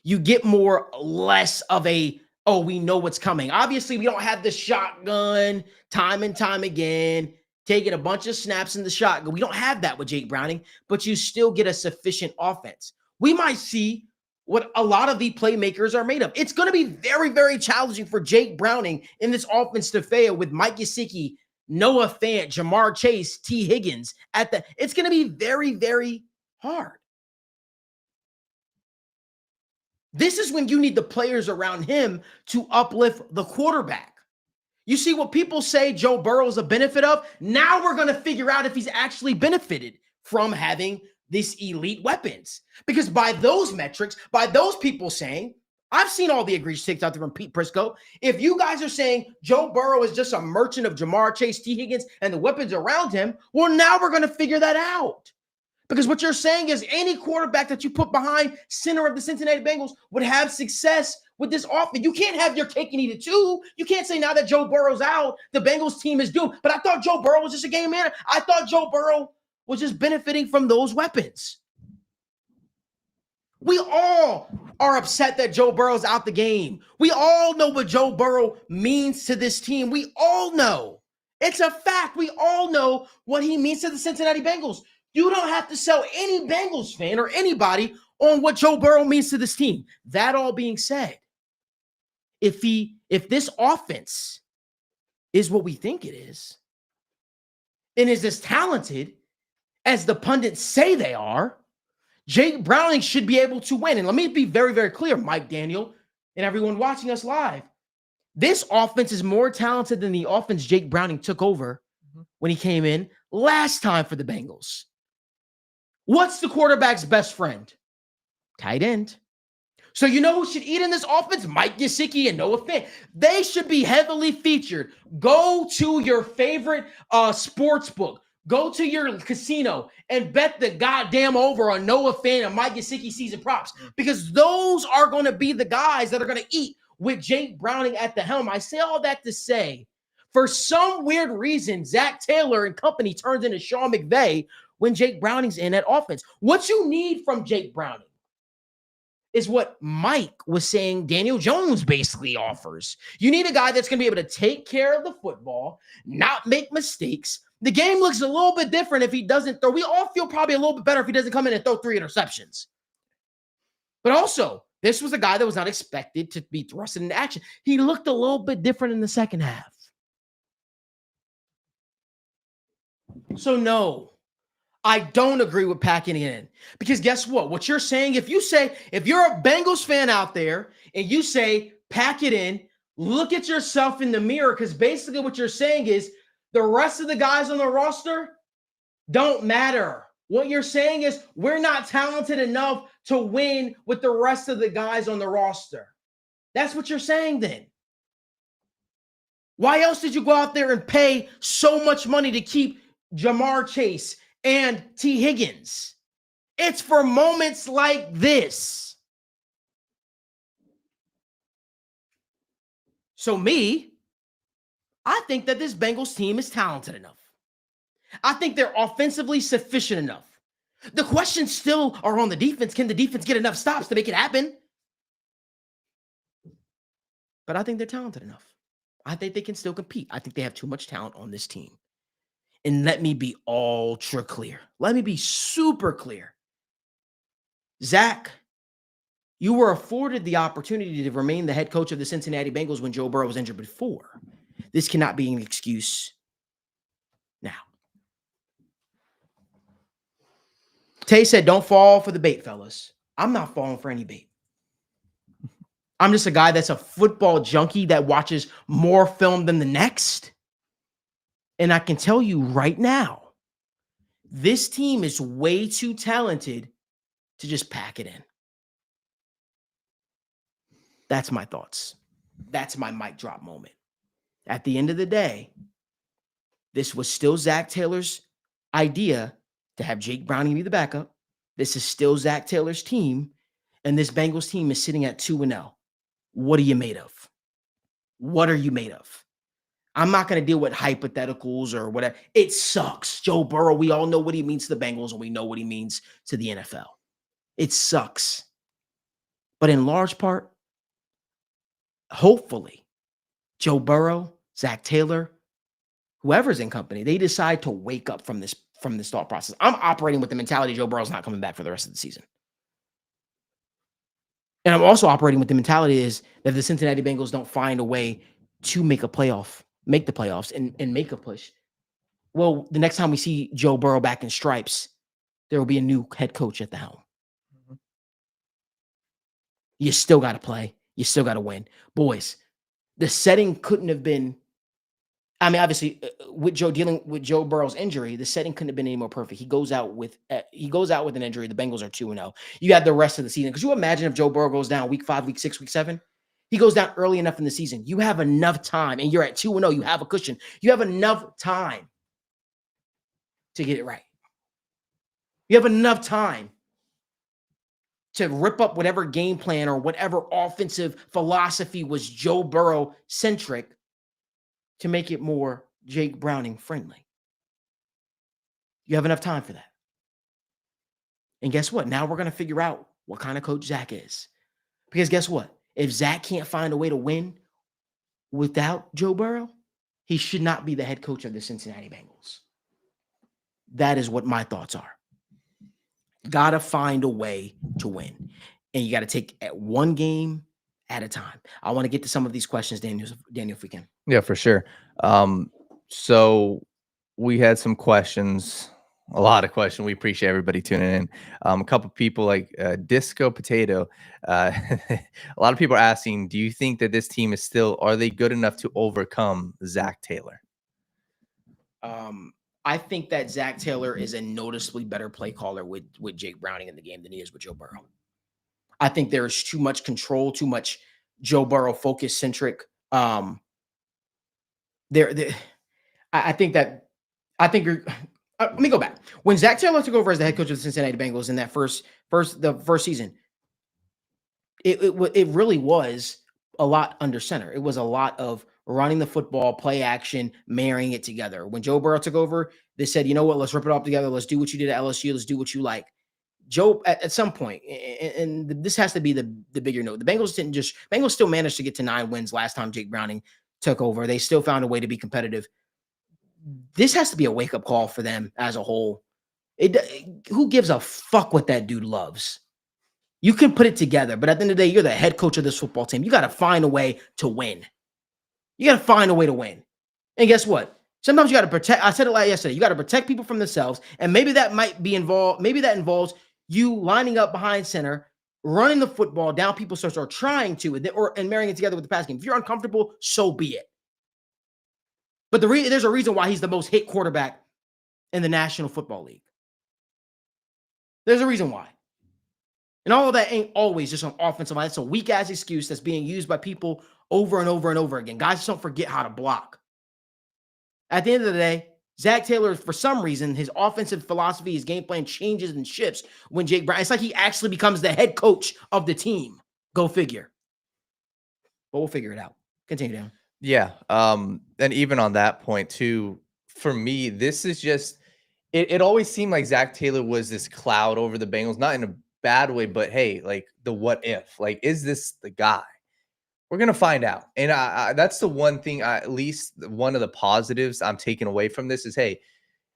You get less of a, oh, we know what's coming. Obviously, we don't have the shotgun time and time again, taking a bunch of snaps in the shotgun. We don't have that with Jake Browning, but you still get a sufficient offense. We might see what a lot of the playmakers are made of. It's going to be very, very challenging for Jake Browning in this offense to fail with Mike Gesicki, Noah Fant, Ja'Marr Chase, T. Higgins it's going to be very, very hard. This is when you need the players around him to uplift the quarterback. You see what people say Joe Burrow is a benefit of? Now we're going to figure out if he's actually benefited from having these elite weapons. Because by those metrics, by those people saying, I've seen all the egregious takes out there from Pete Prisco. If you guys are saying Joe Burrow is just a merchant of Ja'Marr Chase, T. Higgins, and the weapons around him, well, now we're going to figure that out. Because what you're saying is any quarterback that you put behind center of the Cincinnati Bengals would have success with this offense. You can't have your cake and eat it too. You can't say now that Joe Burrow's out, the Bengals team is doomed. But I thought Joe Burrow was just a game manager. I thought Joe Burrow was just benefiting from those weapons. We all are upset that Joe Burrow's out the game. We all know what Joe Burrow means to this team. We all know. It's a fact. We all know what he means to the Cincinnati Bengals. You don't have to sell any Bengals fan or anybody on what Joe Burrow means to this team. That all being said, if this offense is what we think it is, and is as talented as the pundits say they are, Jake Browning should be able to win. And let me be very, very clear, Mike Daniel, and everyone watching us live. This offense is more talented than the offense Jake Browning took over when he came in last time for the Bengals. What's the quarterback's best friend? Tight end. So you know who should eat in this offense? Mike Gesicki and Noah Fant. They should be heavily featured. Go to your favorite sports book. Go to your casino and bet the goddamn over on Noah Fant and Mike Gesicki season props, because those are going to be the guys that are going to eat with Jake Browning at the helm. I say all that to say, for some weird reason, Zach Taylor and company turns into Sean McVay when Jake Browning's in that offense. What you need from Jake Browning is what Mike was saying Daniel Jones basically offers. You need a guy that's going to be able to take care of the football, not make mistakes. The game looks a little bit different if he doesn't throw. We all feel probably a little bit better if he doesn't come in and throw 3 interceptions. But also, this was a guy that was not expected to be thrusted into action. He looked a little bit different in the second half. So no, I don't agree with packing it in, because guess what? What you're saying, if you're a Bengals fan out there and you say, pack it in, look at yourself in the mirror, because basically what you're saying is the rest of the guys on the roster don't matter. What you're saying is we're not talented enough to win with the rest of the guys on the roster. That's what you're saying then. Why else did you go out there and pay so much money to keep Ja'Marr Chase and T. Higgins? It's for moments like this. So I think that this Bengals team is talented enough. I think they're offensively sufficient enough. The questions still are on the defense. Can the defense get enough stops to make it happen? But I think they're talented enough. I think they can still compete. I think they have too much talent on this team. And let me be ultra clear. Let me be super clear. Zach, you were afforded the opportunity to remain the head coach of the Cincinnati Bengals when Joe Burrow was injured before. This cannot be an excuse now. Tay said, don't fall for the bait, fellas. I'm not falling for any bait. I'm just a guy that's a football junkie that watches more film than the next. And I can tell you right now, this team is way too talented to just pack it in. That's my thoughts. That's my mic drop moment. At the end of the day, this was still Zach Taylor's idea to have Jake Browning be the backup. This is still Zach Taylor's team, and this Bengals team is sitting at 2-0. What are you made of? What are you made of? I'm not going to deal with hypotheticals or whatever. It sucks. Joe Burrow, we all know what he means to the Bengals, and we know what he means to the NFL. It sucks. But in large part, hopefully, Joe Burrow, Zach Taylor, whoever's in company, they decide to wake up from this thought process. I'm operating with the mentality Joe Burrow's not coming back for the rest of the season. And I'm also operating with the mentality is that the Cincinnati Bengals don't find a way to make the playoffs and make a push. Well, the next time we see Joe Burrow back in stripes, there will be a new head coach at the helm. Mm-hmm. You still got to play. You still got to win. Boys, the setting couldn't have been, I mean, obviously, with dealing with Joe Burrow's injury, the setting couldn't have been any more perfect. He goes out with an injury. The Bengals are 2-0. You had the rest of the season. Could you imagine if Joe Burrow goes down week 5, week 6, week 7? He goes down early enough in the season. You have enough time, and you're at 2-0. You have a cushion. You have enough time to get it right. You have enough time to rip up whatever game plan or whatever offensive philosophy was Joe Burrow centric to make it more Jake Browning friendly. You have enough time for that. And guess what? Now we're going to figure out what kind of coach Zach is. Because guess what? If Zach can't find a way to win without Joe Burrow, he should not be the head coach of the Cincinnati Bengals. That is what my thoughts are. Got to find a way to win. And you got to take it one game at a time. I want to get to some of these questions, Daniel, if we can. Yeah, for sure. So we had some questions, a lot of questions. We appreciate everybody tuning in. A couple of people like Disco Potato. A lot of people are asking, do you think that this team is are they good enough to overcome Zach Taylor? I think that Zach Taylor is a noticeably better play caller with Jake Browning in the game than he is with Joe Burrow. I think there's too much control, too much Joe Burrow focus centric. I think you're. Let me go back. When Zach Taylor took over as the head coach of the Cincinnati Bengals in that first season, it really was a lot under center. It was a lot of running the football, play action, marrying it together. When Joe Burrow took over, they said, you know what, let's rip it all together. Let's do what you did at LSU. Let's do what you like. Joe, at some point, and this has to be the bigger note, the Bengals still managed to get to 9 wins last time Jake Browning took over. They still found a way to be competitive. This has to be a wake-up call for them as a whole. Who gives a fuck what that dude loves? You can put it together, but at the end of the day, you're the head coach of this football team. You got to find a way to win. You got to find a way to win. And guess what? Sometimes you got to protect. I said it like yesterday. You got to protect people from themselves. And maybe that might be involved. Maybe that involves you lining up behind center, running the football down people's throats, or trying to, and marrying it together with the pass game. If you're uncomfortable, so be it. But there's a reason why he's the most hit quarterback in the National Football League. There's a reason why. And all of that ain't always just an offensive line. It's a weak-ass excuse that's being used by people over and over and over again. Guys just don't forget how to block. At the end of the day, Zach Taylor, for some reason, his offensive philosophy, his game plan changes and shifts when Jake Brown. It's like he actually becomes the head coach of the team. Go figure. But we'll figure it out. Continue down. Yeah. And even on that point, too, for me, this is just it always seemed like Zach Taylor was this cloud over the Bengals, not in a bad way, but hey, like the what if? Like, is this the guy? We're going to find out. And that's the one thing, at least one of the positives I'm taking away from this is, hey,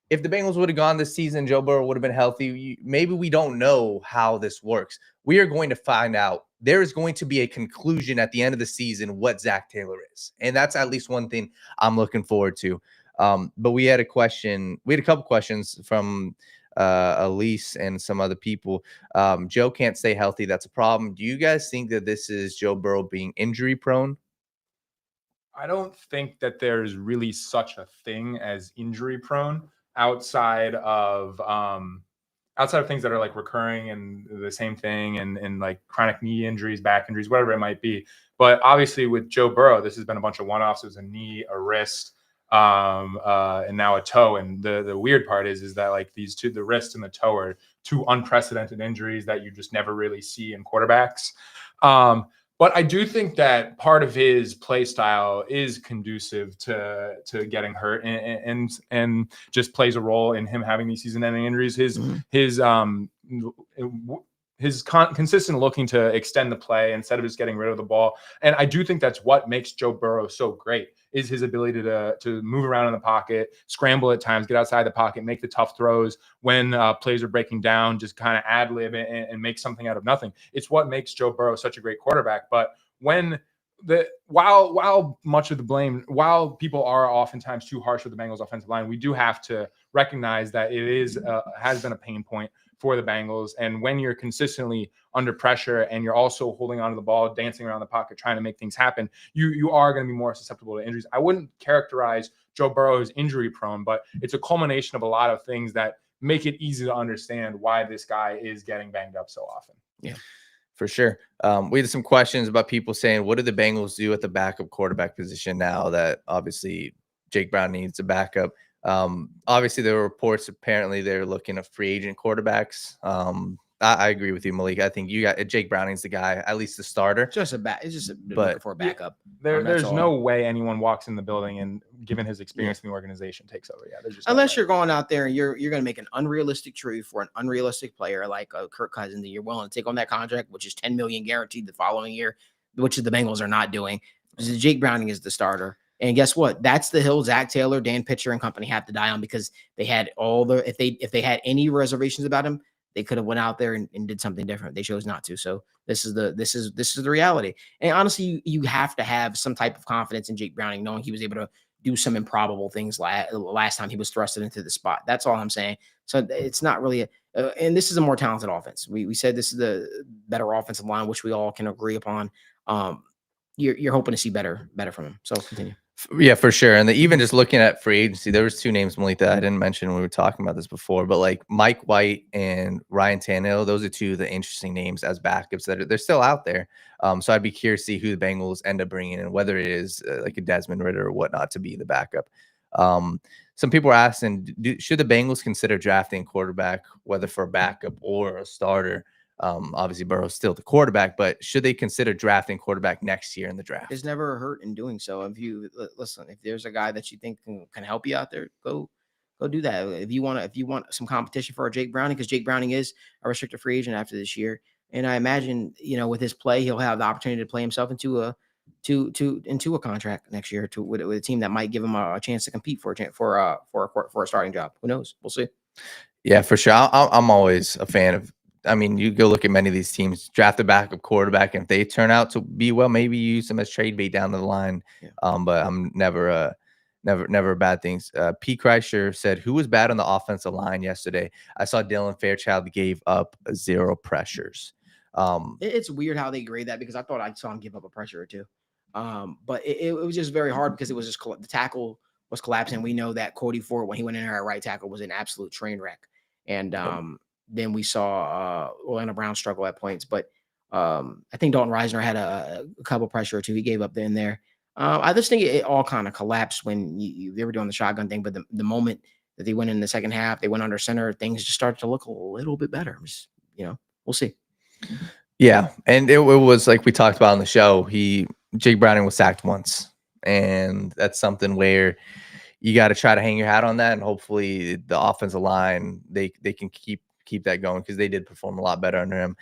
if the Bengals would have gone this season, Joe Burrow would have been healthy. Maybe we don't know how this works. We are going to find out. There is going to be a conclusion at the end of the season what Zach Taylor is. And that's at least one thing I'm looking forward to. But we had a question. We had a couple questions from Elise and some other people. Joe can't stay healthy. That's a problem. Do you guys think that this is Joe Burrow being injury prone? I don't think that there's really such a thing as injury prone outside of things that are like recurring and the same thing and like chronic knee injuries, back injuries, whatever it might be. But obviously with Joe Burrow, this has been a bunch of one-offs. It was a knee, a wrist. and now a toe. And the weird part is that like these two, the wrist and the toe, are two unprecedented injuries that you just never really see in quarterbacks. But I do think that part of his play style is conducive to getting hurt and just plays a role in him having these season-ending injuries. His consistent looking to extend the play instead of just getting rid of the ball. And I do think that's what makes Joe Burrow so great, is his ability to move around in the pocket, scramble at times, get outside the pocket, make the tough throws when plays are breaking down, just kind of ad lib and make something out of nothing. It's what makes Joe Burrow such a great quarterback. But while much of the blame, while people are oftentimes too harsh with the Bengals offensive line, we do have to recognize that it has been a pain point for the Bengals. And when you're consistently under pressure and you're also holding onto the ball, dancing around the pocket, trying to make things happen, you are going to be more susceptible to injuries. I wouldn't characterize Joe Burrow as injury prone, but it's a culmination of a lot of things that make it easy to understand why this guy is getting banged up so often. Yeah, for sure. We had some questions about people saying, what do the Bengals do at the backup quarterback position now that obviously Jake Brown needs a backup? Obviously there were reports, apparently they're looking at free agent quarterbacks. I agree with you, Malik. I think you got Jake Browning's the guy, at least the starter. It's just looking for a backup. There's no way anyone walks in the building and, given his experience in the organization, takes over. Yeah, unless you're going out there and you're going to make an unrealistic trade for an unrealistic player like Kirk Cousins that you're willing to take on that contract, which is $10 million guaranteed the following year, which the Bengals are not doing. Jake Browning is the starter. And guess what? That's the hill Zach Taylor, Dan Pitcher, and company have to die on, because they had if they had any reservations about him, they could have went out there and did something different. They chose not to. So this is the reality. And honestly, you have to have some type of confidence in Jake Browning, knowing he was able to do some improbable things last time he was thrusted into the spot. That's all I'm saying. So it's not really and this is a more talented offense. We said this is the better offensive line, which we all can agree upon. You're hoping to see better from him. So continue. Yeah, for sure. And even just looking at free agency, there was two names, Malik, that I didn't mention when we were talking about this before, but like Mike White and Ryan Tannehill, those are two of the interesting names as backups that they're still out there. So I'd be curious to see who the Bengals end up bringing in, whether it is like a Desmond Ridder or whatnot to be the backup. Some people are asking, should the Bengals consider drafting a quarterback, whether for a backup or a starter? Obviously Burrow's still the quarterback, but should they consider drafting quarterback next year in the draft? There's never a hurt in doing so. If you listen, if there's a guy that you think can help you out there, go do that. If you want some competition for Jake Browning, because Jake Browning is a restricted free agent after this year, and I imagine with his play, he'll have the opportunity to play himself into a contract next year with a team that might give him a chance to compete for a starting job. Who knows? We'll see. Yeah, for sure. I'm always a fan of. I mean, you go look at many of these teams, draft a backup quarterback, and if they turn out to be well, maybe you use them as trade bait down the line. Yeah. But I'm never bad things. P. Kreischer said, who was bad on the offensive line yesterday? I saw Dylan Fairchild gave up 0 pressures. It's weird how they grade that, because I thought I saw him give up a pressure or two. But it was just very hard, because it was just the tackle was collapsing. We know that Cody Ford, when he went in there at right tackle, was an absolute train wreck. And then we saw Orlando Brown struggle at points, but I think Dalton Reisner had a couple pressure or two he gave up there. I just think it all kind of collapsed when they were doing the shotgun thing, but the moment that they went in the second half, they went under center, things just started to look a little bit better. We'll see. Yeah, and it was like we talked about on the show, Jake Browning was sacked once, and that's something where you got to try to hang your hat on that, and hopefully the offensive line, they can keep that going, because they did perform a lot better under him.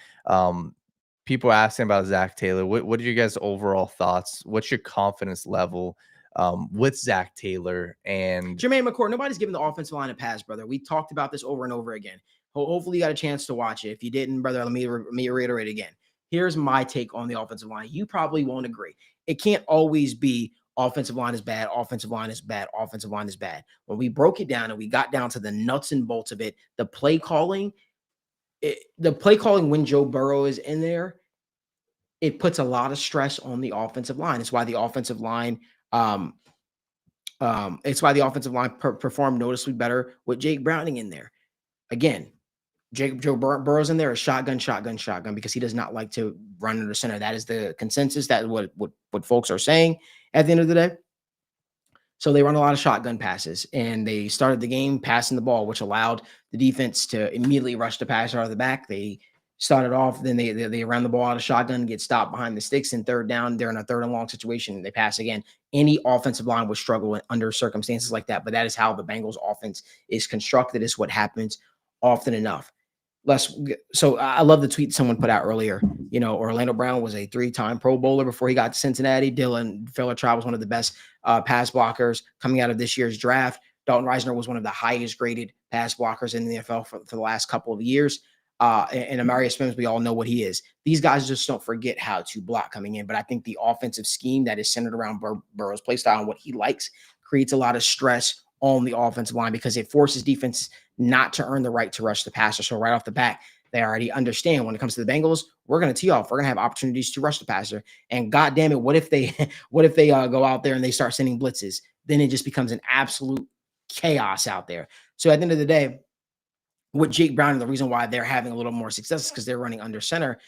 People are asking about Zach Taylor. What are your guys' overall thoughts? What's your confidence level with Zach Taylor and Jermaine McCourt? Nobody's giving the offensive line a pass, brother. We talked about this over and over again. Hopefully you got a chance to watch it. If you didn't, brother, let me reiterate again. Here's my take on the offensive line. You probably won't agree. It can't always be offensive line is bad, offensive line is bad, offensive line is bad. When we broke it down and we got down to the nuts and bolts of it, the play calling when Joe Burrow is in there, it puts a lot of stress on the offensive line. It's why the offensive line performed noticeably better with Jake Browning in there. Again, Joe Burrow's in there is shotgun, because he does not like to run into the center. That is the consensus. That is what folks are saying at the end of the day. So they run a lot of shotgun passes, and they started the game passing the ball, which allowed the defense to immediately rush the passer out of the back. They started off, then they ran the ball out of shotgun, get stopped behind the sticks, and third down, they're in a third and long situation. They pass again. Any offensive line would struggle under circumstances like that, but that is how the Bengals offense is constructed. Is what happens often enough. So I love the tweet someone put out earlier. Orlando Brown was a 3-time Pro Bowler before he got to Cincinnati. Dylan Phillips was one of the best pass blockers coming out of this year's draft. Dalton Risner was one of the highest graded pass blockers in the NFL for the last couple of years. And Amarius Spence, we all know what he is. These guys just don't forget how to block coming in. But I think the offensive scheme that is centered around Burrow's play style and what he likes creates a lot of stress on the offensive line because it forces defense not to earn the right to rush the passer. So right off the bat, they already understand when it comes to the Bengals, we're going to tee off. We're going to have opportunities to rush the passer. And God damn it, what if they go out there and they start sending blitzes? Then it just becomes an absolute chaos out there. So at the end of the day, with Jake Browning, the reason why they're having a little more success is because they're running under center.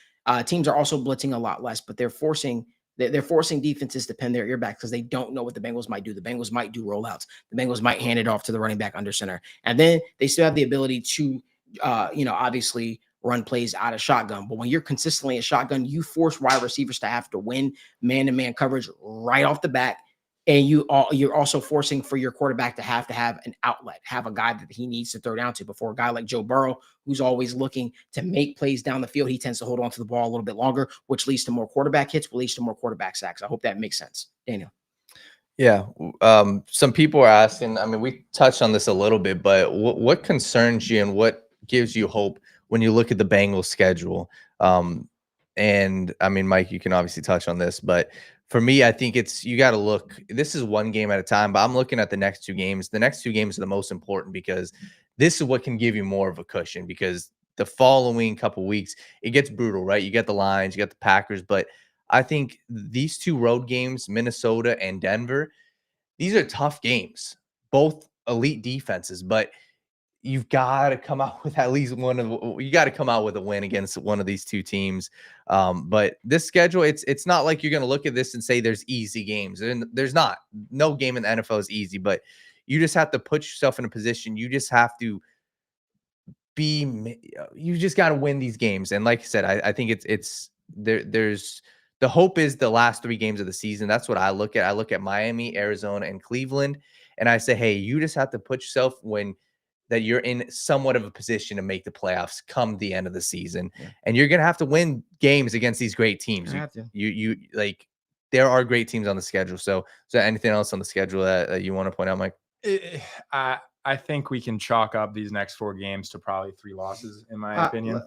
Teams are also blitzing a lot less, but they're forcing defenses to pin their ear back because they don't know what the Bengals might do. The Bengals might do rollouts. The Bengals might hand it off to the running back under center. And then they still have the ability to, obviously run plays out of shotgun. But when you're consistently a shotgun, you force wide receivers to have to win man-to-man coverage right off the bat. And you're also forcing for your quarterback to have an outlet, have a guy that he needs to throw down to. Before a guy like Joe Burrow, who's always looking to make plays down the field, he tends to hold on to the ball a little bit longer, which leads to more quarterback hits, which leads to more quarterback sacks. I hope that makes sense. Daniel. Yeah. Some people are asking, I mean, we touched on this a little bit, but what concerns you and what gives you hope when you look at the Bengals schedule? And I mean, Mike, you can obviously touch on this, but for me, I think you got to look, this is one game at a time, but I'm looking at the next 2 games. The next 2 games are the most important because this is what can give you more of a cushion because the following couple weeks, it gets brutal, right? You get the Lions, you got the Packers, but I think these 2 road games, Minnesota and Denver, these are tough games, both elite defenses, but you've got to come out with at least you got to come out with a win against one of these 2 teams. But this schedule, it's not like you're going to look at this and say there's easy games. And there's not. No game in the NFL is easy, but you just have to put yourself in a position. You just have to you just got to win these games. And like I said, I think there's the hope is the last 3 games of the season. That's what I look at. I look at Miami, Arizona, and Cleveland. And I say, hey, you just have to put yourself that you're in somewhat of a position to make the playoffs come the end of the season. Yeah. And you're going to have to win games against these great teams. You like, there are great teams on the schedule. So anything else on the schedule that you want to point out, Mike? I think we can chalk up these next 4 games to probably 3 losses, in my opinion.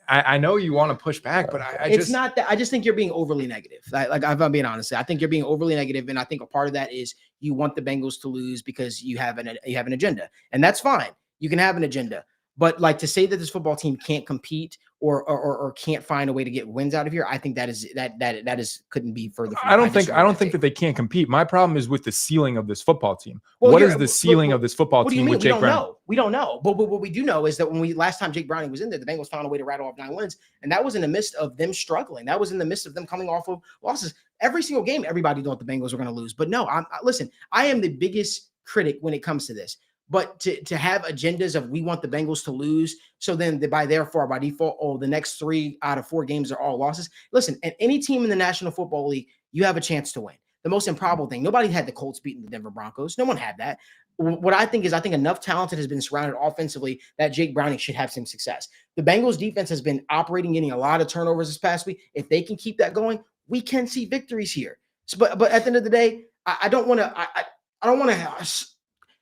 I know you want to push back, but it's not that. I just think you're being overly negative. Like if I'm being honest, I think you're being overly negative, and I think a part of that is you want the Bengals to lose because you have an agenda, and that's fine. You can have an agenda, but like to say that this football team can't compete or can't find a way to get wins out of here, I think that is couldn't be further. I don't think that they can't compete. My problem is with the ceiling of this football team. Well, what is the ceiling of this football team with Jake Browning? We don't know. But what we do know is that last time Jake Browning was in there, the Bengals found a way to rattle off 9 wins, and that was in the midst of them struggling. That was in the midst of them coming off of losses. Every single game, everybody thought the Bengals were going to lose. But no, listen, I am the biggest critic when it comes to this. But to have agendas of we want the Bengals to lose, so then by default, the next 3 out of 4 games are all losses. Listen, at any team in the National Football League, you have a chance to win. The most improbable thing, nobody had the Colts beating the Denver Broncos. No one had that. What I think enough talent has been surrounded offensively that Jake Browning should have some success. The Bengals defense has been operating, getting a lot of turnovers this past week. If they can keep that going, we can see victories here. But at the end of the day, I don't want to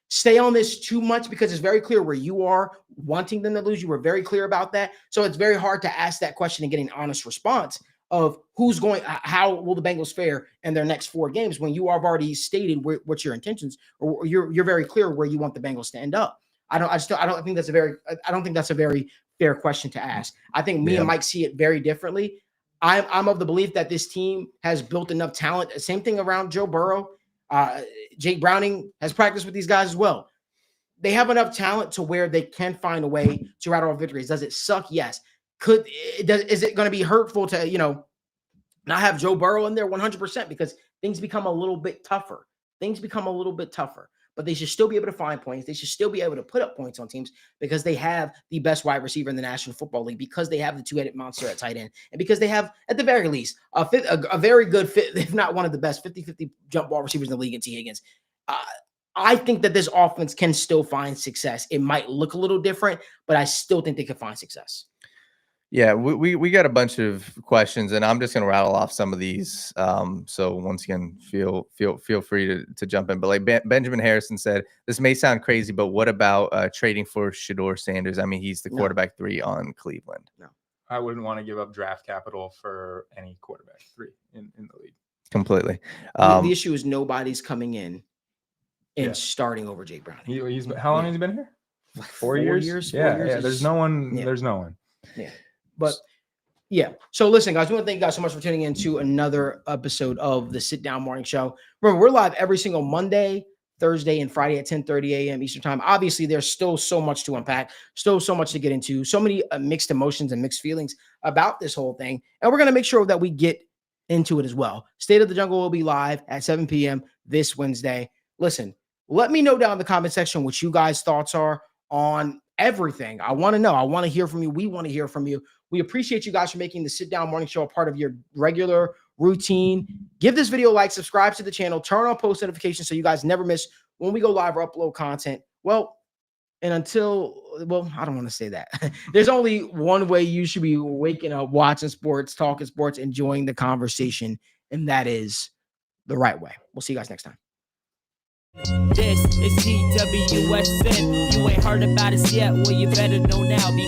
stay on this too much because it's very clear where you are wanting them to lose. You were very clear about that. So it's very hard to ask that question and get an honest response of how will the Bengals fare in their next 4 games when you have already stated what's your intentions, or you're very clear where you want the Bengals to end up. I don't think that's a very fair question to ask. I think me and Mike see it very differently. I'm of the belief that this team has built enough talent. Same thing around Joe Burrow. Jake Browning has practiced with these guys as well. They have enough talent to where they can find a way to rattle off victories. Does it suck? Yes. Is it going to be hurtful to, not have Joe Burrow in there 100% because things become a little bit tougher. things become a little bit tougher. But they should still be able to find points. They should still be able to put up points on teams because they have the best wide receiver in the National Football League, because they have the two-headed monster at tight end, and because they have, at the very least, a very good fit, if not one of the best 50-50 jump ball receivers in the league in T. Higgins. I think that this offense can still find success. It might look a little different, but I still think they can find success. Yeah, we got a bunch of questions, and I'm just going to rattle off some of these. So once again, feel free to jump in. But like Benjamin Harrison said, this may sound crazy, but what about trading for Shedeur Sanders? I mean, he's the quarterback 3 on Cleveland. No, I wouldn't want to give up draft capital for any quarterback 3 in the league. Completely. The issue is nobody's coming in and starting over Jake Browning. He's how long has he been here? Like 4 years. Yeah. There's no one. Yeah. There's no one. Yeah. But yeah. So listen, guys, we want to thank you guys so much for tuning in to another episode of the Sit Down Morning Show. Remember, we're live every single Monday, Thursday, and Friday at 10:30 a.m. Eastern time. Obviously, there's still so much to unpack, still so much to get into, so many mixed emotions and mixed feelings about this whole thing. And we're going to make sure that we get into it as well. State of the Jungle will be live at 7 p.m. this Wednesday. Listen, let me know down in the comment section what you guys' thoughts are on everything. I want to know. I want to hear from you. We want to hear from you. We appreciate you guys for making the Sit Down Morning Show a part of your regular routine. Give this video a like, subscribe to the channel, turn on post notifications so you guys never miss when we go live or upload content. Well, and I don't want to say that. There's only one way you should be waking up, watching sports, talking sports, enjoying the conversation, and that is the right way. We'll see you guys next time. This is 𝗕𝗘𝗧𝗏. You ain't heard about us yet, well, you better know now.